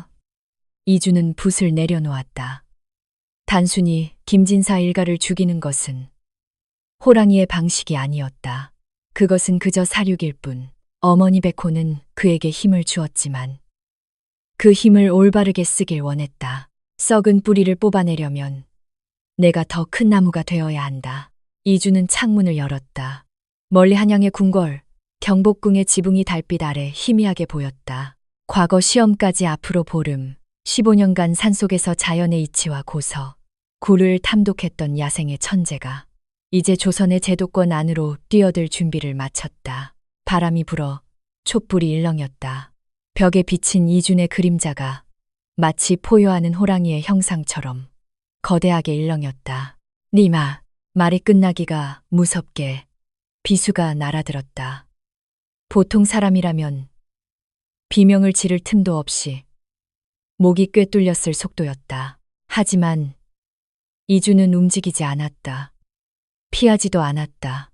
이준은 붓을 내려놓았다. 단순히 김진사 일가를 죽이는 것은 호랑이의 방식이 아니었다. 그것은 그저 사륙일 뿐. 어머니 백호는 그에게 힘을 주었지만 그 힘을 올바르게 쓰길 원했다. 썩은 뿌리를 뽑아내려면 내가 더 큰 나무가 되어야 한다. 이주는 창문을 열었다. 멀리 한양의 궁궐, 경복궁의 지붕이 달빛 아래 희미하게 보였다. 과거 시험까지 앞으로 보름, 15년간 산속에서 자연의 이치와 고서, 굴을 탐독했던 야생의 천재가 이제 조선의 제도권 안으로 뛰어들 준비를 마쳤다. 바람이 불어 촛불이 일렁였다. 벽에 비친 이준의 그림자가 마치 포효하는 호랑이의 형상처럼 거대하게 일렁였다. 니마, 말이 끝나기가 무섭게 비수가 날아들었다. 보통 사람이라면 비명을 지를 틈도 없이 목이 꿰뚫렸을 속도였다. 하지만 이주는 움직이지 않았다. 피하지도 않았다.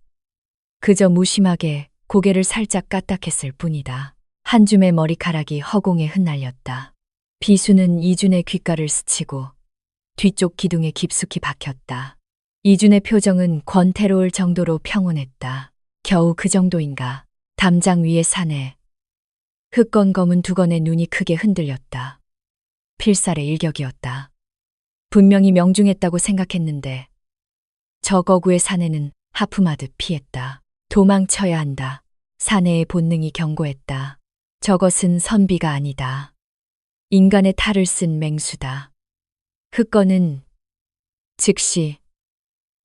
그저 무심하게 고개를 살짝 까딱했을 뿐이다. 한 줌의 머리카락이 허공에 흩날렸다. 비수는 이준의 귓가를 스치고 뒤쪽 기둥에 깊숙이 박혔다. 이준의 표정은 권태로울 정도로 평온했다. 겨우 그 정도인가. 담장 위의 산에 흑건 검은 두건의 눈이 크게 흔들렸다. 필살의 일격이었다. 분명히 명중했다고 생각했는데 저 거구의 사내는 하품하듯 피했다. 도망쳐야 한다. 사내의 본능이 경고했다. 저것은 선비가 아니다. 인간의 탈을 쓴 맹수다. 흑건은 즉시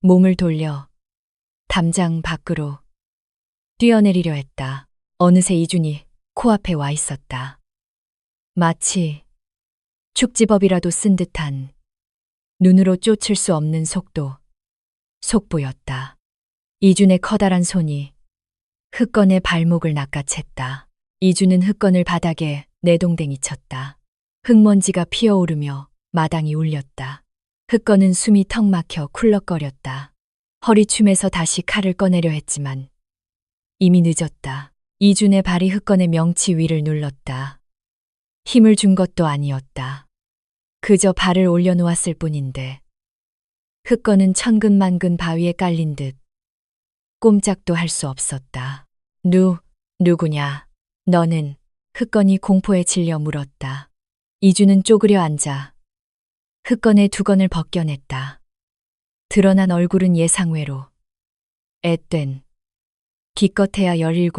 몸을 돌려 담장 밖으로 뛰어내리려 했다. 어느새 이준이 코앞에 와 있었다. 마치 축지법이라도 쓴 듯한 눈으로 쫓을 수 없는 속보였다. 이준의 커다란 손이 흑건의 발목을 낚아챘다. 이준은 흑건을 바닥에 내동댕이 쳤다. 흙먼지가 피어오르며 마당이 울렸다. 흑건은 숨이 턱 막혀 쿨럭거렸다. 허리춤에서 다시 칼을 꺼내려 했지만 이미 늦었다. 이준의 발이 흑건의 명치 위를 눌렀다. 힘을 준 것도 아니었다. 그저 발을 올려놓았을 뿐인데 흑건은 천근만근 바위에 깔린 듯 꼼짝도 할 수 없었다. 누구냐? 너는? 흑건이 공포에 질려 물었다. 이주는 쪼그려 앉아 흑건의 두건을 벗겨냈다. 드러난 얼굴은 예상외로 앳된 기껏해야 17,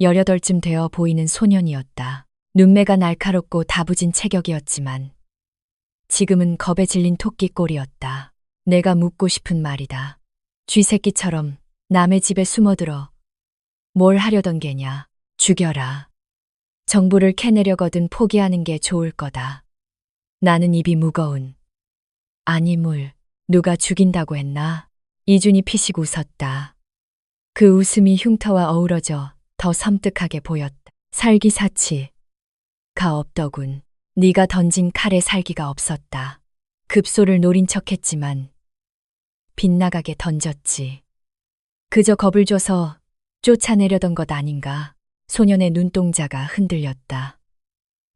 18쯤 되어 보이는 소년이었다. 눈매가 날카롭고 다부진 체격이었지만 지금은 겁에 질린 토끼 꼴이었다. 내가 묻고 싶은 말이다. 쥐새끼처럼 남의 집에 숨어들어 뭘 하려던 게냐. 죽여라. 정보를 캐내려거든 포기하는 게 좋을 거다. 나는 입이 무거운 아니물. 누가 죽인다고 했나? 이준이 피식 웃었다. 그 웃음이 흉터와 어우러져 더 섬뜩하게 보였다. 살기사치가 없더군. 네가 던진 칼에 살기가 없었다. 급소를 노린 척했지만 빗나가게 던졌지. 그저 겁을 줘서 쫓아내려던 것 아닌가. 소년의 눈동자가 흔들렸다.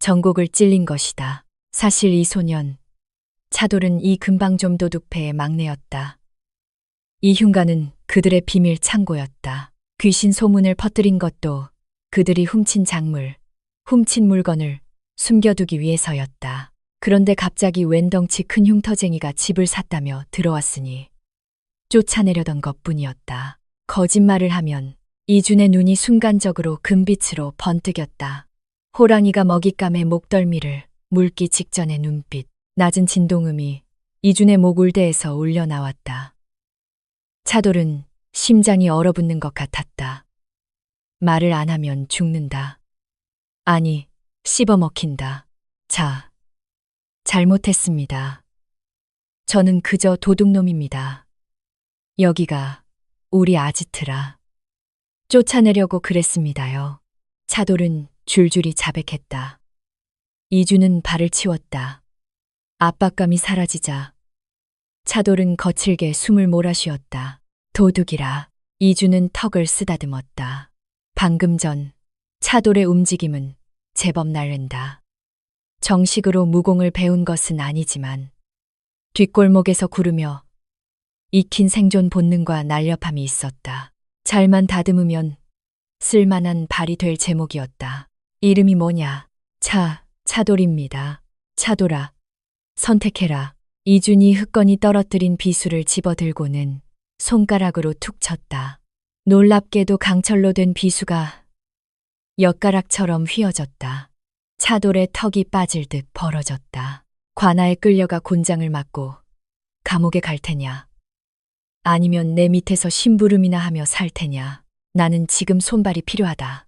정곡을 찔린 것이다. 사실 이 소년, 차돌은 이 금방좀 도둑패의 막내였다. 이 흉가는 그들의 비밀 창고였다. 귀신 소문을 퍼뜨린 것도 그들이 훔친 작물, 훔친 물건을 숨겨두기 위해서였다. 그런데 갑자기 웬 덩치 큰 흉터쟁이가 집을 샀다며 들어왔으니 쫓아내려던 것뿐이었다. 거짓말을 하면 이준의 눈이 순간적으로 금빛으로 번뜩였다. 호랑이가 먹잇감의 목덜미를 물기 직전의 눈빛, 낮은 진동음이 이준의 목 울대에서 울려 나왔다. 차돌은 심장이 얼어붙는 것 같았다. 말을 안 하면 죽는다. 아니, 씹어먹힌다. 잘못했습니다. 저는 그저 도둑놈입니다. 여기가 우리 아지트라. 쫓아내려고 그랬습니다요. 차돌은 줄줄이 자백했다. 이주는 발을 치웠다. 압박감이 사라지자 차돌은 거칠게 숨을 몰아쉬었다. 도둑이라. 이주는 턱을 쓰다듬었다. 방금 전 차돌의 움직임은 제법 날른다. 정식으로 무공을 배운 것은 아니지만 뒷골목에서 구르며 익힌 생존 본능과 날렵함이 있었다. 잘만 다듬으면 쓸만한 발이 될 제목이었다. 이름이 뭐냐? 차돌입니다. 차돌아, 선택해라. 이준이 흐건히 떨어뜨린 비수를 집어들고는 손가락으로 툭 쳤다. 놀랍게도 강철로 된 비수가 엿가락처럼 휘어졌다. 차돌의 턱이 빠질 듯 벌어졌다. 관아에 끌려가 곤장을 맞고 감옥에 갈 테냐? 아니면 내 밑에서 심부름이나 하며 살 테냐? 나는 지금 손발이 필요하다.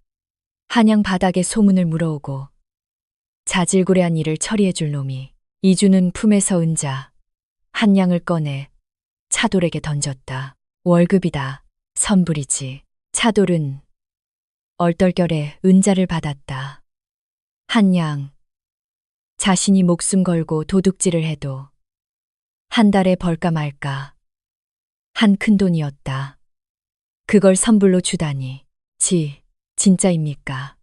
한양 바닥에 소문을 물어오고 자질구레한 일을 처리해 줄 놈이 이주는 품에서 은자 한 양을 꺼내 차돌에게 던졌다. 월급이다. 선불이지. 차돌은 얼떨결에 은자를 받았다. 한 양. 자신이 목숨 걸고 도둑질을 해도 한 달에 벌까 말까. 한 큰돈이었다. 그걸 선불로 주다니. 진짜입니까?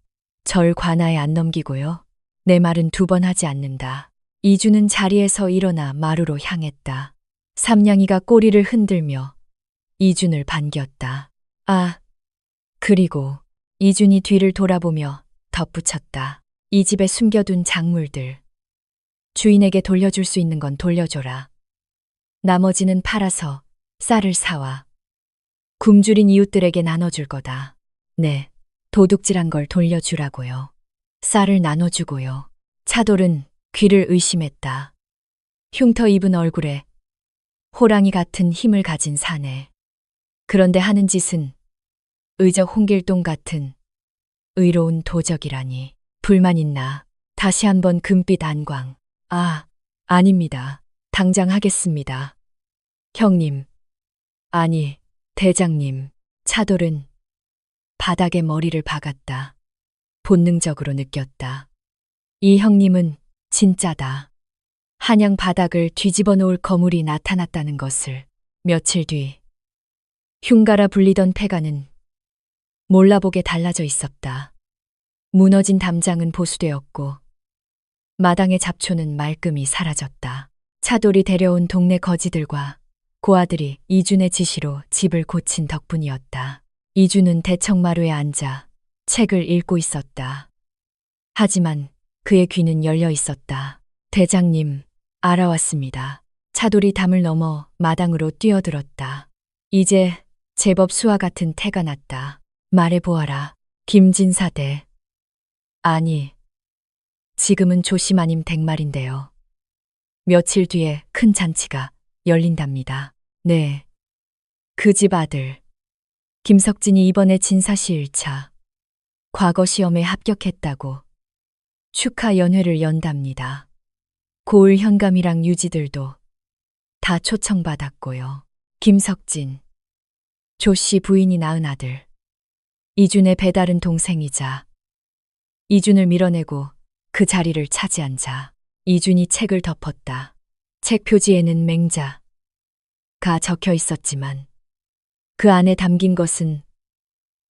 절 관아에 안 넘기고요. 내 말은 두 번 하지 않는다. 이주는 자리에서 일어나 마루로 향했다. 삼냥이가 꼬리를 흔들며 이준을 반겼다. 아, 그리고 이준이 뒤를 돌아보며 덧붙였다. 이 집에 숨겨둔 작물들. 주인에게 돌려줄 수 있는 건 돌려줘라. 나머지는 팔아서 쌀을 사와 굶주린 이웃들에게 나눠줄 거다. 네, 도둑질한 걸 돌려주라고요. 쌀을 나눠주고요. 차돌은 귀를 의심했다. 흉터 입은 얼굴에 호랑이 같은 힘을 가진 사내. 그런데 하는 짓은 의적 홍길동 같은 의로운 도적이라니. 불만 있나? 다시 한번 금빛 안광. 아, 아닙니다. 당장 하겠습니다. 형님. 아니, 대장님. 차돌은 바닥에 머리를 박았다. 본능적으로 느꼈다. 이 형님은 진짜다. 한양 바닥을 뒤집어 놓을 거물이 나타났다는 것을. 며칠 뒤 흉가라 불리던 폐가는 몰라보게 달라져 있었다. 무너진 담장은 보수되었고 마당의 잡초는 말끔히 사라졌다. 차돌이 데려온 동네 거지들과 고아들이 이준의 지시로 집을 고친 덕분이었다. 이준은 대청마루에 앉아 책을 읽고 있었다. 하지만 그의 귀는 열려 있었다. 대장님, 알아왔습니다. 차돌이 담을 넘어 마당으로 뛰어들었다. 이제 제법 수와 같은 태가 났다. 말해보아라. 김진사대. 아니, 지금은 조심 아님 댁말인데요. 며칠 뒤에 큰 잔치가 열린답니다. 네. 그 집 아들. 김석진이 이번에 진사시 1차 과거 시험에 합격했다고 축하 연회를 연답니다. 고을 현감이랑 유지들도 다 초청받았고요. 김석진. 조씨 부인이 낳은 아들. 이준의 배다른 동생이자 이준을 밀어내고 그 자리를 차지한 자. 이준이 책을 덮었다. 책 표지에는 맹자가 적혀 있었지만 그 안에 담긴 것은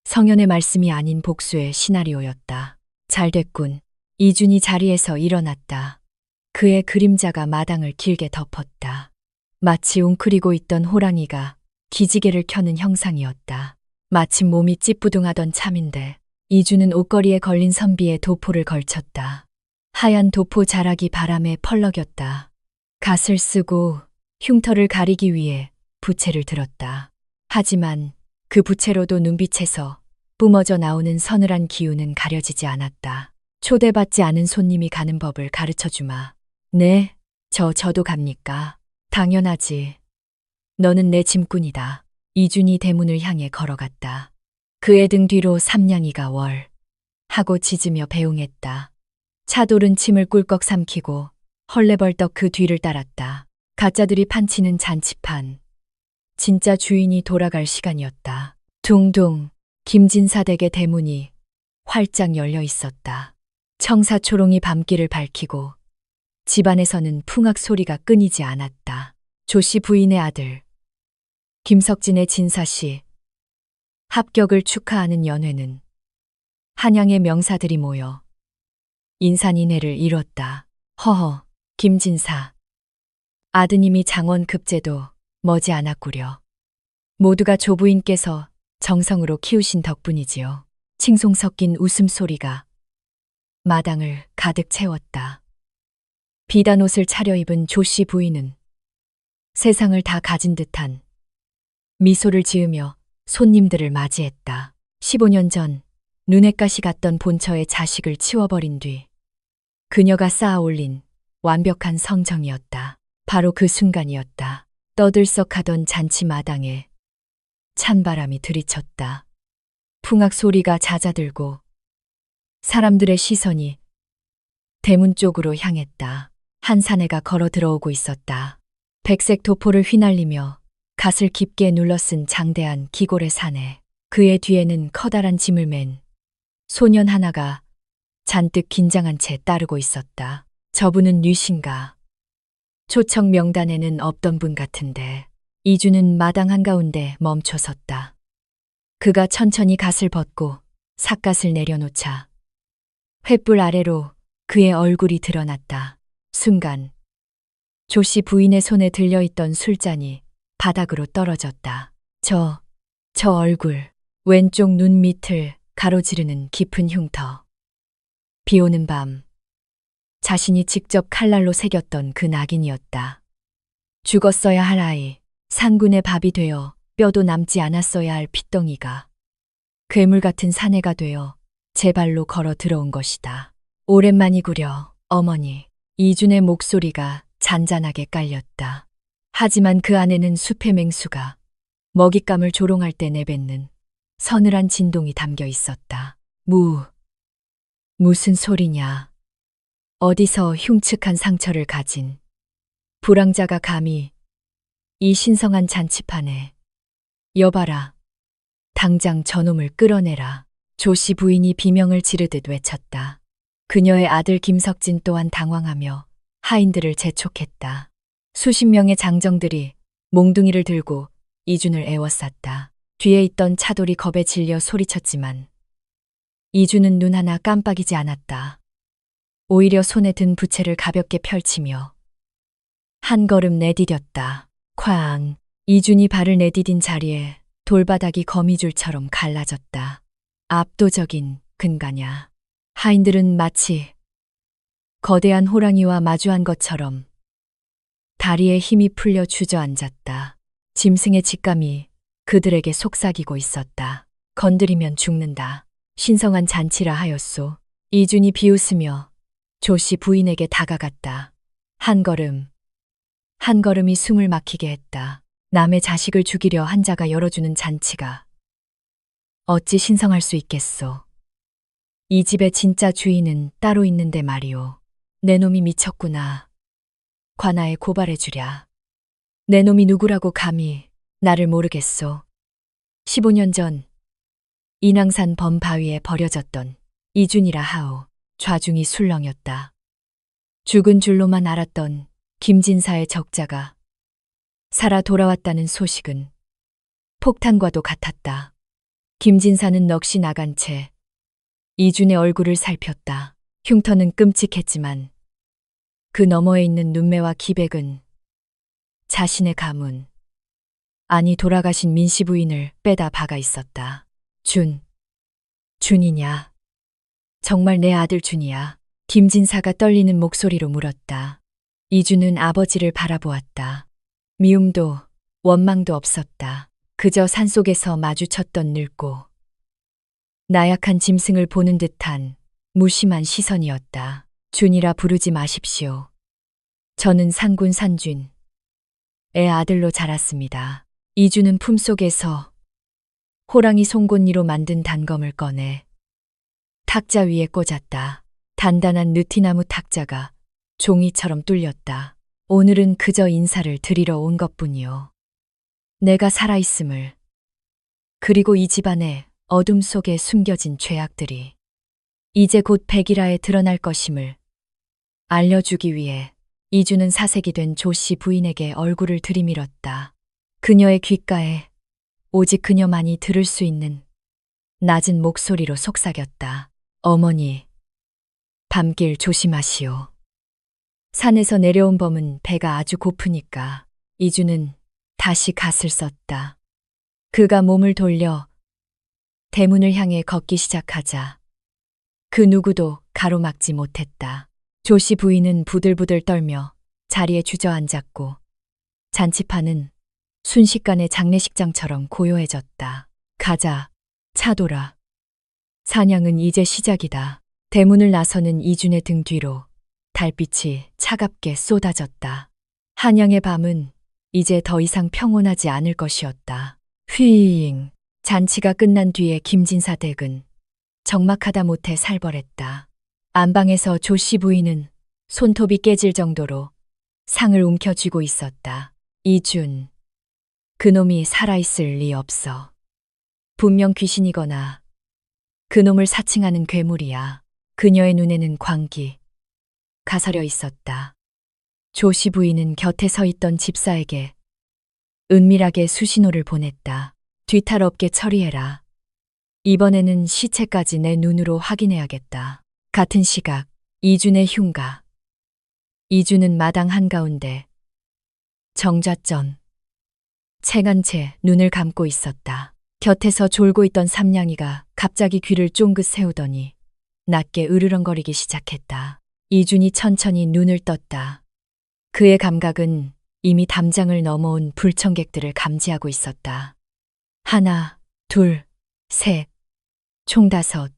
성현의 말씀이 아닌 복수의 시나리오였다. 잘됐군. 이준이 자리에서 일어났다. 그의 그림자가 마당을 길게 덮었다. 마치 웅크리고 있던 호랑이가 기지개를 켜는 형상이었다. 마침 몸이 찌뿌둥하던 참인데 이준은 옷걸이에 걸린 선비에 도포를 걸쳤다. 하얀 도포 자락이 바람에 펄럭였다. 갓을 쓰고 흉터를 가리기 위해 부채를 들었다. 하지만 그 부채로도 눈빛에서 뿜어져 나오는 서늘한 기운은 가려지지 않았다. 초대받지 않은 손님이 가는 법을 가르쳐주마. 네, 저도 갑니까? 당연하지. 너는 내 짐꾼이다. 이준이 대문을 향해 걸어갔다. 그의 등 뒤로 삼냥이가 월 하고 짖으며 배웅했다. 차돌은 침을 꿀꺽 삼키고 헐레벌떡 그 뒤를 따랐다. 가짜들이 판치는 잔치판. 진짜 주인이 돌아갈 시간이었다. 둥둥 김진사 댁의 대문이 활짝 열려 있었다. 청사초롱이 밤길을 밝히고 집안에서는 풍악 소리가 끊이지 않았다. 조씨 부인의 아들 김석진의 진사시 합격을 축하하는 연회는 한양의 명사들이 모여 인산인해를 이뤘다. 허허, 김진사. 아드님이 장원급제도 머지않았구려. 모두가 조부인께서 정성으로 키우신 덕분이지요. 칭송 섞인 웃음소리가 마당을 가득 채웠다. 비단 옷을 차려입은 조씨 부인은 세상을 다 가진 듯한 미소를 지으며 손님들을 맞이했다. 15년 전 눈엣 가시 같던 본처의 자식을 치워버린 뒤 그녀가 쌓아 올린 완벽한 성정이었다. 바로 그 순간이었다. 떠들썩하던 잔치 마당에 찬바람이 들이쳤다. 풍악 소리가 잦아들고 사람들의 시선이 대문 쪽으로 향했다. 한 사내가 걸어 들어오고 있었다. 백색 도포를 휘날리며 갓을 깊게 눌러쓴 장대한 기골의 사내. 그의 뒤에는 커다란 짐을 맨 소년 하나가 잔뜩 긴장한 채 따르고 있었다. 저분은 뉘신가? 초청 명단에는 없던 분 같은데. 이주는 마당 한가운데 멈춰 섰다. 그가 천천히 갓을 벗고 삿갓을 내려놓자 횃불 아래로 그의 얼굴이 드러났다. 순간 조씨 부인의 손에 들려있던 술잔이 바닥으로 떨어졌다. 저 얼굴, 왼쪽 눈 밑을 가로지르는 깊은 흉터. 비 오는 밤, 자신이 직접 칼날로 새겼던 그 낙인이었다. 죽었어야 할 아이, 상군의 밥이 되어 뼈도 남지 않았어야 할 핏덩이가 괴물 같은 사내가 되어 제 발로 걸어 들어온 것이다. 오랜만이구려, 어머니. 이준의 목소리가 잔잔하게 깔렸다. 하지만 그 안에는 숲의 맹수가 먹잇감을 조롱할 때 내뱉는 서늘한 진동이 담겨 있었다. 무슨 소리냐. 어디서 흉측한 상처를 가진 불황자가 감히 이 신성한 잔치판에. 여봐라. 당장 저놈을 끌어내라. 조씨 부인이 비명을 지르듯 외쳤다. 그녀의 아들 김석진 또한 당황하며 하인들을 재촉했다. 수십 명의 장정들이 몽둥이를 들고 이준을 에워쌌다. 뒤에 있던 차돌이 겁에 질려 소리쳤지만 이준은 눈 하나 깜빡이지 않았다. 오히려 손에 든 부채를 가볍게 펼치며 한 걸음 내디뎠다. 쾅! 이준이 발을 내디딘 자리에 돌바닥이 거미줄처럼 갈라졌다. 압도적인 근가냐. 하인들은 마치 거대한 호랑이와 마주한 것처럼 다리에 힘이 풀려 주저앉았다. 짐승의 직감이 그들에게 속삭이고 있었다. 건드리면 죽는다. 신성한 잔치라 하였소. 이준이 비웃으며 조씨 부인에게 다가갔다. 한 걸음이 숨을 막히게 했다. 남의 자식을 죽이려 한 자가 열어주는 잔치가 어찌 신성할 수 있겠소. 이 집의 진짜 주인은 따로 있는데 말이오. 내 놈이 미쳤구나. 관아에 고발해주랴. 내 놈이 누구라고 감히 나를 모르겠소. 15년 전 인왕산 범바위에 버려졌던 이준이라 하오. 좌중이 술렁였다. 죽은 줄로만 알았던 김진사의 적자가 살아 돌아왔다는 소식은 폭탄과도 같았다. 김진사는 넋이 나간 채 이준의 얼굴을 살폈다. 흉터는 끔찍했지만 그 너머에 있는 눈매와 기백은 자신의 가문, 아니 돌아가신 민씨 부인을 빼다 박아 있었다. 준이냐? 정말 내 아들 준이야? 김진사가 떨리는 목소리로 물었다. 이준은 아버지를 바라보았다. 미움도 원망도 없었다. 그저 산속에서 마주쳤던 늙고 나약한 짐승을 보는 듯한 무심한 시선이었다. 준이라 부르지 마십시오. 저는 상군 산준, 애 아들로 자랐습니다. 이준은 품속에서 호랑이 송곳니로 만든 단검을 꺼내 탁자 위에 꽂았다. 단단한 느티나무 탁자가 종이처럼 뚫렸다. 오늘은 그저 인사를 드리러 온 것뿐이요. 내가 살아있음을, 그리고 이 집안의 어둠 속에 숨겨진 죄악들이 이제 곧 백일하에 드러날 것임을 알려주기 위해 이주는 사색이 된 조씨 부인에게 얼굴을 들이밀었다. 그녀의 귓가에 오직 그녀만이 들을 수 있는 낮은 목소리로 속삭였다. 어머니, 밤길 조심하시오. 산에서 내려온 범은 배가 아주 고프니까. 이주는 다시 갓을 썼다. 그가 몸을 돌려 대문을 향해 걷기 시작하자 그 누구도 가로막지 못했다. 조씨 부인은 부들부들 떨며 자리에 주저앉았고 잔치판은 순식간에 장례식장처럼 고요해졌다. 가자, 차돌아. 사냥은 이제 시작이다. 대문을 나서는 이준의 등 뒤로 달빛이 차갑게 쏟아졌다. 한양의 밤은 이제 더 이상 평온하지 않을 것이었다. 휘잉. 잔치가 끝난 뒤에 김진사 댁은 적막하다 못해 살벌했다. 안방에서 조씨 부인은 손톱이 깨질 정도로 상을 움켜쥐고 있었다. 이준. 그놈이 살아있을 리 없어. 분명 귀신이거나 그놈을 사칭하는 괴물이야. 그녀의 눈에는 광기 가서려 있었다. 조씨 부인은 곁에 서 있던 집사에게 은밀하게 수신호를 보냈다. 뒤탈없게 처리해라. 이번에는 시체까지 내 눈으로 확인해야겠다. 같은 시각 이준의 흉가. 이준은 마당 한가운데 정좌전 채간 채 눈을 감고 있었다. 곁에서 졸고 있던 삼냥이가 갑자기 귀를 쫑긋 세우더니 낮게 으르렁거리기 시작했다. 이준이 천천히 눈을 떴다. 그의 감각은 이미 담장을 넘어온 불청객들을 감지하고 있었다. 하나, 둘, 셋, 총 5.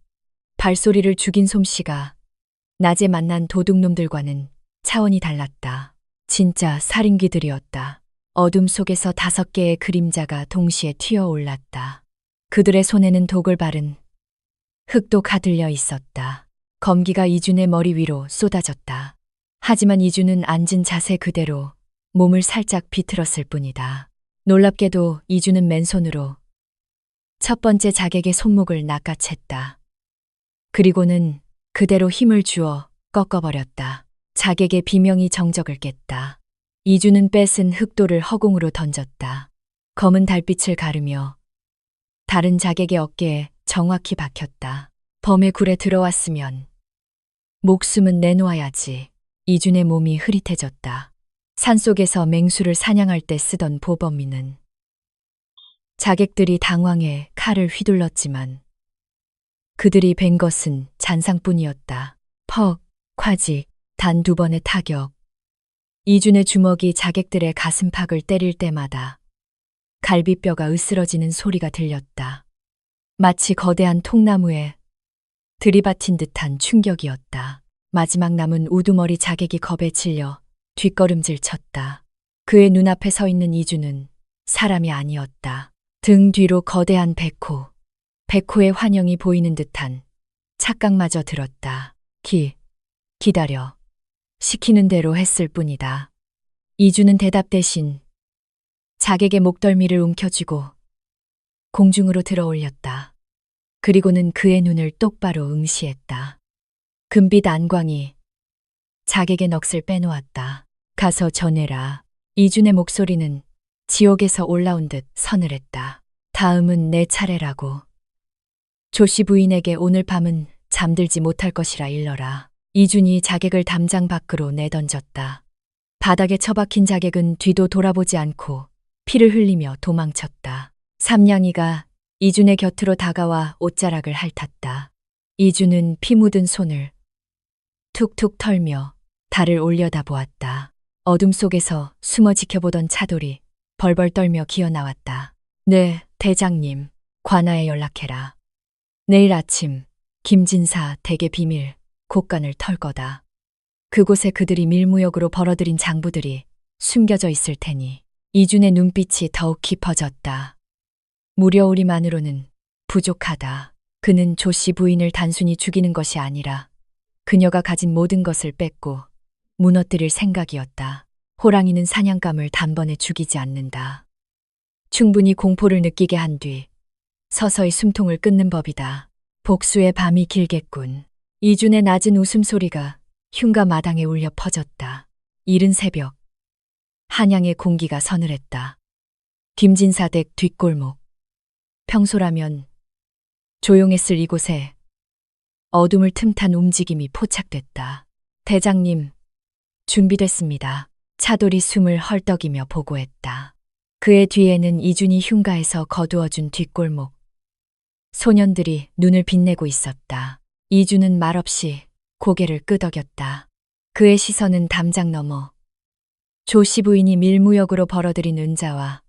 발소리를 죽인 솜씨가 낮에 만난 도둑놈들과는 차원이 달랐다. 진짜 살인귀들이었다. 어둠 속에서 5개의 그림자가 동시에 튀어올랐다. 그들의 손에는 독을 바른 흙도 가들려 있었다. 검기가 이준의 머리 위로 쏟아졌다. 하지만 이준은 앉은 자세 그대로 몸을 살짝 비틀었을 뿐이다. 놀랍게도 이준은 맨손으로 첫 번째 자객의 손목을 낚아챘다. 그리고는 그대로 힘을 주어 꺾어버렸다. 자객의 비명이 정적을 깼다. 이준은 뺏은 흙돌을 허공으로 던졌다. 검은 달빛을 가르며 다른 자객의 어깨에 정확히 박혔다. 범의 굴에 들어왔으면 목숨은 내놓아야지. 이준의 몸이 흐릿해졌다. 산속에서 맹수를 사냥할 때 쓰던 보범이는 자객들이 당황해 칼을 휘둘렀지만 그들이 벤 것은 잔상뿐이었다. 퍽, 콰직, 단 2번의 타격. 이준의 주먹이 자객들의 가슴팍을 때릴 때마다 갈비뼈가 으스러지는 소리가 들렸다. 마치 거대한 통나무에 들이받힌 듯한 충격이었다. 마지막 남은 우두머리 자객이 겁에 질려 뒷걸음질 쳤다. 그의 눈앞에 서 있는 이준은 사람이 아니었다. 등 뒤로 거대한 백호. 백호의 환영이 보이는 듯한 착각마저 들었다. 기다려. 시키는 대로 했을 뿐이다. 이준은 대답 대신 자객의 목덜미를 움켜쥐고 공중으로 들어 올렸다. 그리고는 그의 눈을 똑바로 응시했다. 금빛 안광이 자객의 넋을 빼놓았다. 가서 전해라. 이준의 목소리는 지옥에서 올라온 듯 서늘했다. 다음은 내 차례라고. 조씨 부인에게 오늘 밤은 잠들지 못할 것이라 일러라. 이준이 자객을 담장 밖으로 내던졌다. 바닥에 처박힌 자객은 뒤도 돌아보지 않고 피를 흘리며 도망쳤다. 삼냥이가 이준의 곁으로 다가와 옷자락을 핥았다. 이준은 피 묻은 손을 툭툭 털며 달을 올려다보았다. 어둠 속에서 숨어 지켜보던 차돌이 벌벌 떨며 기어나왔다. 네, 대장님. 관아에 연락해라. 내일 아침 김진사 댁의 비밀 곳간을 털 거다. 그곳에 그들이 밀무역으로 벌어들인 장부들이 숨겨져 있을 테니. 이준의 눈빛이 더욱 깊어졌다. 무려 우리만으로는 부족하다. 그는 조씨 부인을 단순히 죽이는 것이 아니라 그녀가 가진 모든 것을 뺏고 무너뜨릴 생각이었다. 호랑이는 사냥감을 단번에 죽이지 않는다. 충분히 공포를 느끼게 한 뒤 서서히 숨통을 끊는 법이다. 복수의 밤이 길겠군. 이준의 낮은 웃음소리가 흉가 마당에 울려 퍼졌다. 이른 새벽 한양의 공기가 서늘했다. 김진사 댁 뒷골목. 평소라면 조용했을 이곳에 어둠을 틈탄 움직임이 포착됐다. 대장님, 준비됐습니다. 차돌이 숨을 헐떡이며 보고했다. 그의 뒤에는 이준이 흉가에서 거두어준 뒷골목. 소년들이 눈을 빛내고 있었다. 이준은 말없이 고개를 끄덕였다. 그의 시선은 담장 너머 조씨 부인이 밀무역으로 벌어들인 은자와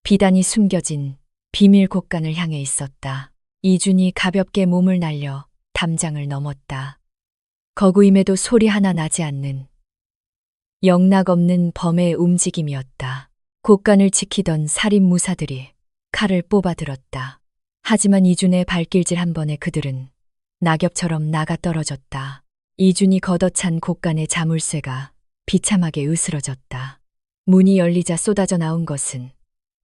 비단이 숨겨진 비밀 곳간을 향해 있었다. 이준이 가볍게 몸을 날려 담장을 넘었다. 거구임에도 소리 하나 나지 않는 영락없는 범의 움직임이었다. 곳간을 지키던 살인 무사들이 칼을 뽑아들었다. 하지만 이준의 발길질 한 번에 그들은 낙엽처럼 나가 떨어졌다. 이준이 걷어찬 곳간의 자물쇠가 비참하게 으스러졌다. 문이 열리자 쏟아져 나온 것은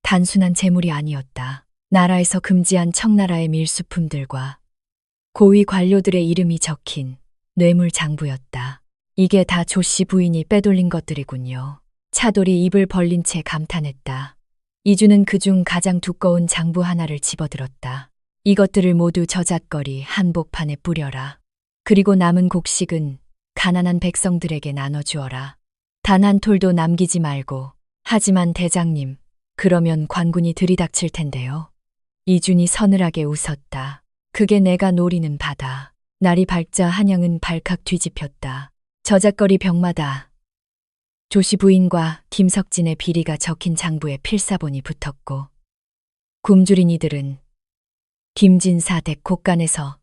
단순한 재물이 아니었다. 나라에서 금지한 청나라의 밀수품들과 고위 관료들의 이름이 적힌 뇌물 장부였다. 이게 다 조씨 부인이 빼돌린 것들이군요. 차돌이 입을 벌린 채 감탄했다. 이주는 그중 가장 두꺼운 장부 하나를 집어들었다. 이것들을 모두 저잣거리 한복판에 뿌려라. 그리고 남은 곡식은 가난한 백성들에게 나눠주어라. 단 한 톨도 남기지 말고. 하지만 대장님, 그러면 관군이 들이닥칠 텐데요. 이준이 서늘하게 웃었다. 그게 내가 노리는 바다. 날이 밝자 한양은 발칵 뒤집혔다. 저잣거리 벽마다 조씨 부인과 김석진의 비리가 적힌 장부에 필사본이 붙었고 굶주린 이들은 김진사 댁 곳간에서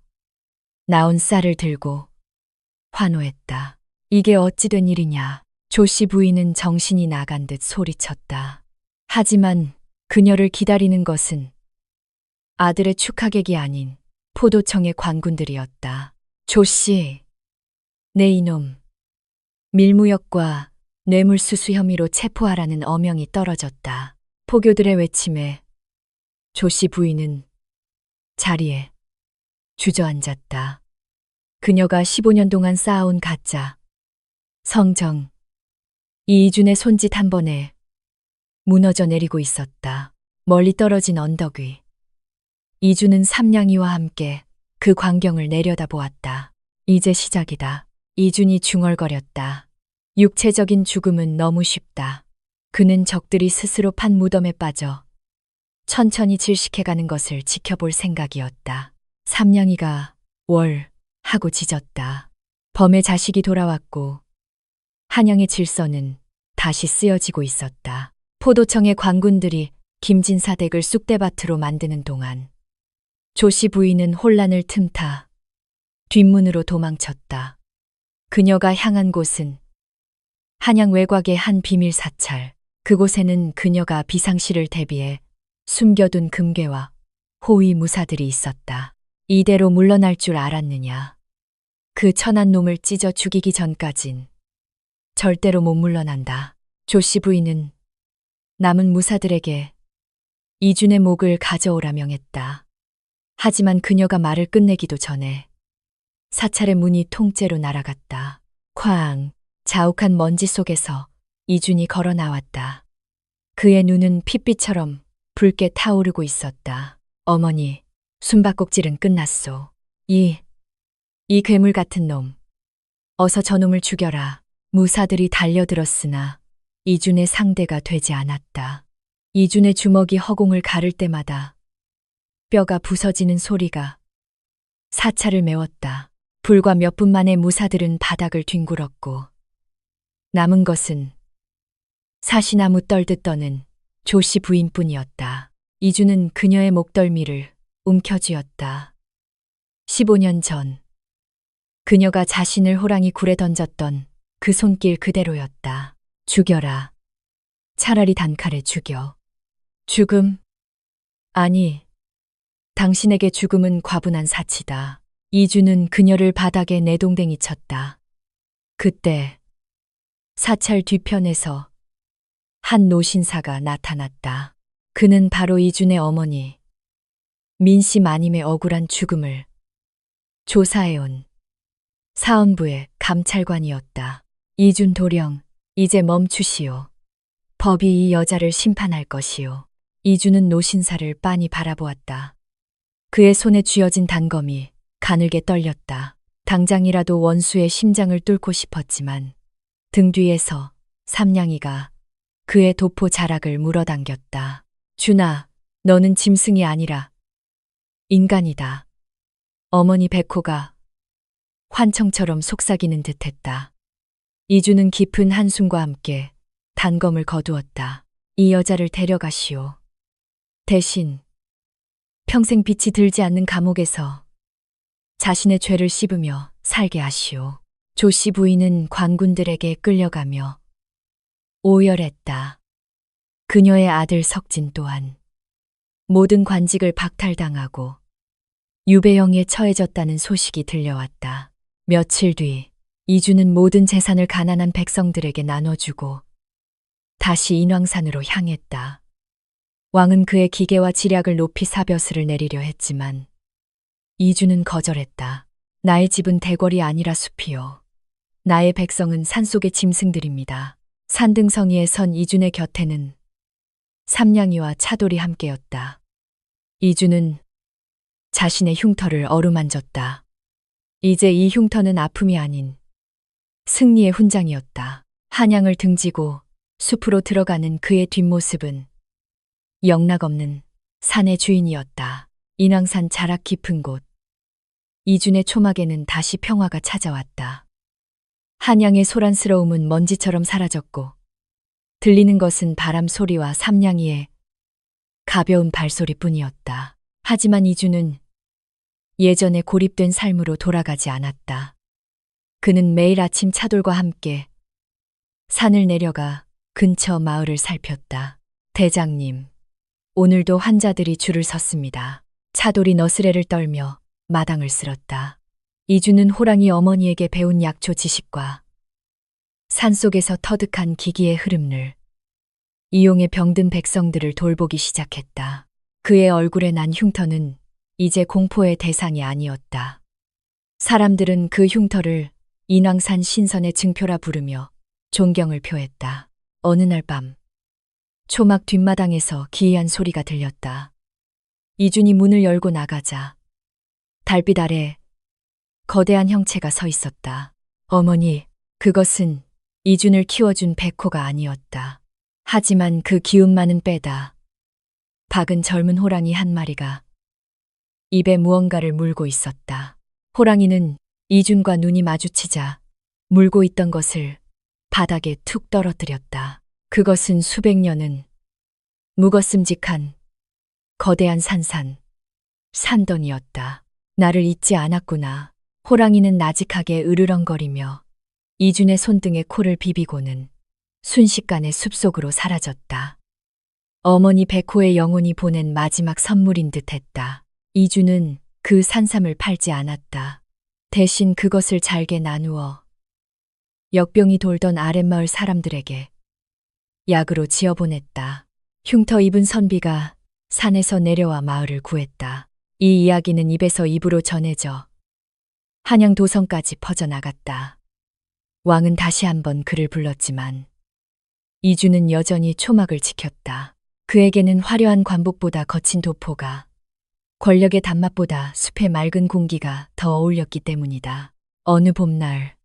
나온 쌀을 들고 환호했다. 이게 어찌 된 일이냐. 조씨 부인은 정신이 나간 듯 소리쳤다. 하지만 그녀를 기다리는 것은 아들의 축하객이 아닌 포도청의 관군들이었다. 조씨, 내 이놈. 밀무역과 뇌물수수 혐의로 체포하라는 어명이 떨어졌다. 포교들의 외침에 조씨 부인은 자리에 주저앉았다. 그녀가 15년 동안 쌓아온 가짜 성정, 이준의 손짓 한 번에 무너져 내리고 있었다. 멀리 떨어진 언덕 위. 이준은 삼냥이와 함께 그 광경을 내려다보았다. 이제 시작이다. 이준이 중얼거렸다. 육체적인 죽음은 너무 쉽다. 그는 적들이 스스로 판 무덤에 빠져 천천히 질식해가는 것을 지켜볼 생각이었다. 삼냥이가 월 하고 짖었다. 범의 자식이 돌아왔고 한양의 질서는 다시 쓰여지고 있었다. 포도청의 관군들이 김진사 댁을 쑥대밭으로 만드는 동안 조씨 부인은 혼란을 틈타 뒷문으로 도망쳤다. 그녀가 향한 곳은 한양 외곽의 한 비밀 사찰. 그곳에는 그녀가 비상시를 대비해 숨겨둔 금괴와 호위 무사들이 있었다. 이대로 물러날 줄 알았느냐. 그 천한 놈을 찢어 죽이기 전까진 절대로 못 물러난다. 조씨 부인은 남은 무사들에게 이준의 목을 가져오라 명했다. 하지만 그녀가 말을 끝내기도 전에 사찰의 문이 통째로 날아갔다. 쾅! 자욱한 먼지 속에서 이준이 걸어 나왔다. 그의 눈은 핏빛처럼 붉게 타오르고 있었다. 어머니, 숨바꼭질은 끝났소. 이 괴물 같은 놈. 어서 저놈을 죽여라. 무사들이 달려들었으나 이준의 상대가 되지 않았다. 이준의 주먹이 허공을 가를 때마다 뼈가 부서지는 소리가 사찰을 메웠다. 불과 몇 분 만에 무사들은 바닥을 뒹굴었고 남은 것은 사시나무 떨듯 떠는 조씨 부인뿐이었다. 이준은 그녀의 목덜미를 움켜쥐었다. 15년 전 그녀가 자신을 호랑이 굴에 던졌던 그 손길 그대로였다. 죽여라. 차라리 단칼에 죽여. 죽음? 아니, 당신에게 죽음은 과분한 사치다. 이준은 그녀를 바닥에 내동댕이 쳤다. 그때 사찰 뒤편에서 한 노신사가 나타났다. 그는 바로 이준의 어머니 민씨 마님의 억울한 죽음을 조사해온 사헌부의 감찰관이었다. 이준 도령, 이제 멈추시오. 법이 이 여자를 심판할 것이오. 이준은 노신사를 빤히 바라보았다. 그의 손에 쥐어진 단검이 가늘게 떨렸다. 당장이라도 원수의 심장을 뚫고 싶었지만 등 뒤에서 삼냥이가 그의 도포 자락을 물어당겼다. 준아, 너는 짐승이 아니라 인간이다. 어머니 백호가 환청처럼 속삭이는 듯했다. 이주는 깊은 한숨과 함께 단검을 거두었다. 이 여자를 데려가시오. 대신 평생 빛이 들지 않는 감옥에서 자신의 죄를 씹으며 살게 하시오. 조씨 부인은 관군들에게 끌려가며 오열했다. 그녀의 아들 석진 또한 모든 관직을 박탈당하고 유배형에 처해졌다는 소식이 들려왔다. 며칠 뒤 이주는 모든 재산을 가난한 백성들에게 나눠주고 다시 인왕산으로 향했다. 왕은 그의 기계와 지략을 높이 사벼슬을 내리려 했지만 이주는 거절했다. 나의 집은 대궐이 아니라 숲이요. 나의 백성은 산속의 짐승들입니다. 산등성이에 선 이준의 곁에는 삼냥이와 차돌이 함께였다. 이주는 자신의 흉터를 어루만졌다. 이제 이 흉터는 아픔이 아닌 승리의 훈장이었다. 한양을 등지고 숲으로 들어가는 그의 뒷모습은 영락없는 산의 주인이었다. 인왕산 자락 깊은 곳. 이준의 초막에는 다시 평화가 찾아왔다. 한양의 소란스러움은 먼지처럼 사라졌고 들리는 것은 바람 소리와 삼냥이의 가벼운 발소리뿐이었다. 하지만 이주는 예전의 고립된 삶으로 돌아가지 않았다. 그는 매일 아침 차돌과 함께 산을 내려가 근처 마을을 살폈다. 대장님, 오늘도 환자들이 줄을 섰습니다. 차돌이 너스레를 떨며 마당을 쓸었다. 이주는 호랑이 어머니에게 배운 약초 지식과 산속에서 터득한 기기의 흐름을 이용해 병든 백성들을 돌보기 시작했다. 그의 얼굴에 난 흉터는 이제 공포의 대상이 아니었다. 사람들은 그 흉터를 인왕산 신선의 증표라 부르며 존경을 표했다. 어느 날 밤, 초막 뒷마당에서 기이한 소리가 들렸다. 이준이 문을 열고 나가자 달빛 아래 거대한 형체가 서 있었다. 어머니, 그것은 이준을 키워준 백호가 아니었다. 하지만 그 기운 많은 빼다 박은 젊은 호랑이 한 마리가 입에 무언가를 물고 있었다. 호랑이는 이준과 눈이 마주치자 물고 있던 것을 바닥에 툭 떨어뜨렸다. 그것은 수백 년은 묵었음직한 거대한 산던이었다. 나를 잊지 않았구나. 호랑이는 나직하게 으르렁거리며 이준의 손등에 코를 비비고는 순식간에 숲속으로 사라졌다. 어머니 백호의 영혼이 보낸 마지막 선물인 듯했다. 이준은 그 산삼을 팔지 않았다. 대신 그것을 잘게 나누어 역병이 돌던 아랫마을 사람들에게 약으로 지어보냈다. 흉터 입은 선비가 산에서 내려와 마을을 구했다. 이 이야기는 입에서 입으로 전해져 한양 도성까지 퍼져나갔다. 왕은 다시 한번 그를 불렀지만 이주는 여전히 초막을 지켰다. 그에게는 화려한 관복보다 거친 도포가, 권력의 단맛보다 숲의 맑은 공기가 더 어울렸기 때문이다. 어느 봄날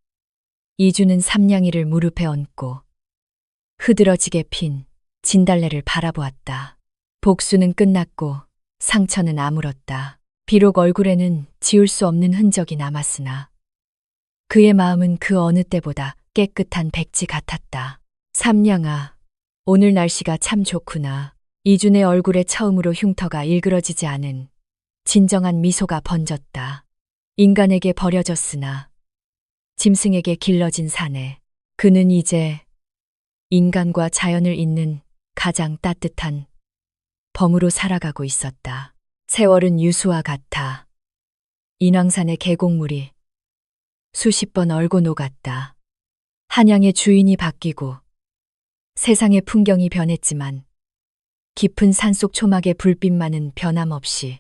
이주는 삼냥이를 무릎에 얹고 흐드러지게 핀 진달래를 바라보았다. 복수는 끝났고 상처는 아물었다. 비록 얼굴에는 지울 수 없는 흔적이 남았으나 그의 마음은 그 어느 때보다 깨끗한 백지 같았다. 삼냥아, 오늘 날씨가 참 좋구나. 이준의 얼굴에 처음으로 흉터가 일그러지지 않은 진정한 미소가 번졌다. 인간에게 버려졌으나 짐승에게 길러진 산에 그는 이제 인간과 자연을 잇는 가장 따뜻한 범으로 살아가고 있었다. 세월은 유수와 같아 인왕산의 계곡물이 수십 번 얼고 녹았다. 한양의 주인이 바뀌고 세상의 풍경이 변했지만 깊은 산속 초막의 불빛만은 변함없이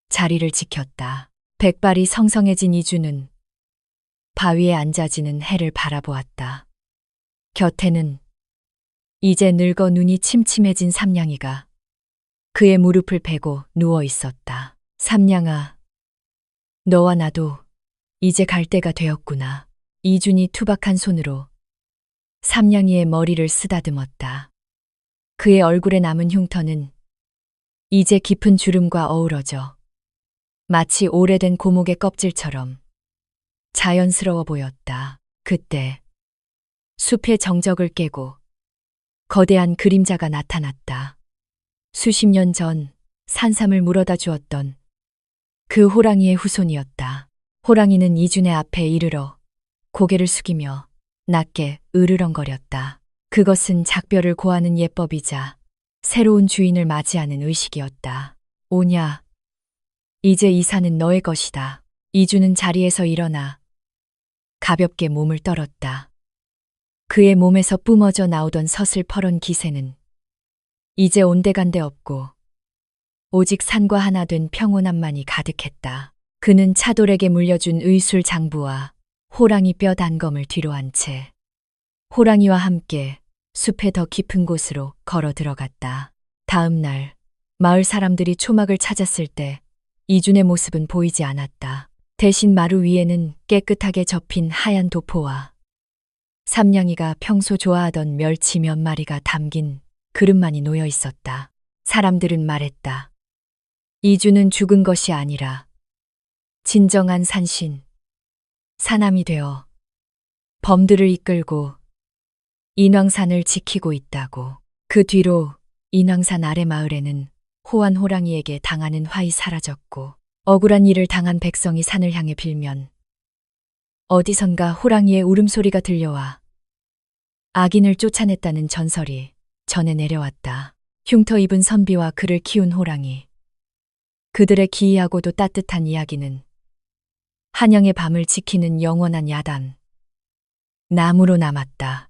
자리를 지켰다. 백발이 성성해진 이주는 바위에 앉아지는 해를 바라보았다. 곁에는 이제 늙어 눈이 침침해진 삼냥이가 그의 무릎을 베고 누워 있었다. 삼냥아, 너와 나도 이제 갈 때가 되었구나. 이준이 투박한 손으로 삼냥이의 머리를 쓰다듬었다. 그의 얼굴에 남은 흉터는 이제 깊은 주름과 어우러져 마치 오래된 고목의 껍질처럼 자연스러워 보였다. 그때 숲의 정적을 깨고 거대한 그림자가 나타났다. 수십 년 전 산삼을 물어다 주었던 그 호랑이의 후손이었다. 호랑이는 이준의 앞에 이르러 고개를 숙이며 낮게 으르렁거렸다. 그것은 작별을 고하는 예법이자 새로운 주인을 맞이하는 의식이었다. 오냐, 이제 이 산은 너의 것이다. 이주는 자리에서 일어나 가볍게 몸을 떨었다. 그의 몸에서 뿜어져 나오던 서슬퍼런 기세는 이제 온데간데 없고 오직 산과 하나 된 평온함만이 가득했다. 그는 차돌에게 물려준 의술 장부와 호랑이 뼈 단검을 뒤로 한 채 호랑이와 함께 숲의 더 깊은 곳으로 걸어 들어갔다. 다음 날 마을 사람들이 초막을 찾았을 때 이준의 모습은 보이지 않았다. 대신 마루 위에는 깨끗하게 접힌 하얀 도포와 삼냥이가 평소 좋아하던 멸치 몇 마리가 담긴 그릇만이 놓여 있었다. 사람들은 말했다. 이주는 죽은 것이 아니라 진정한 산신, 사남이 되어 범들을 이끌고 인왕산을 지키고 있다고. 그 뒤로 인왕산 아래 마을에는 호환 호랑이에게 당하는 화이 사라졌고 억울한 일을 당한 백성이 산을 향해 빌면 어디선가 호랑이의 울음소리가 들려와 악인을 쫓아냈다는 전설이 전해 내려왔다. 흉터 입은 선비와 그를 키운 호랑이. 그들의 기이하고도 따뜻한 이야기는 한양의 밤을 지키는 영원한 야단, 나무로 남았다.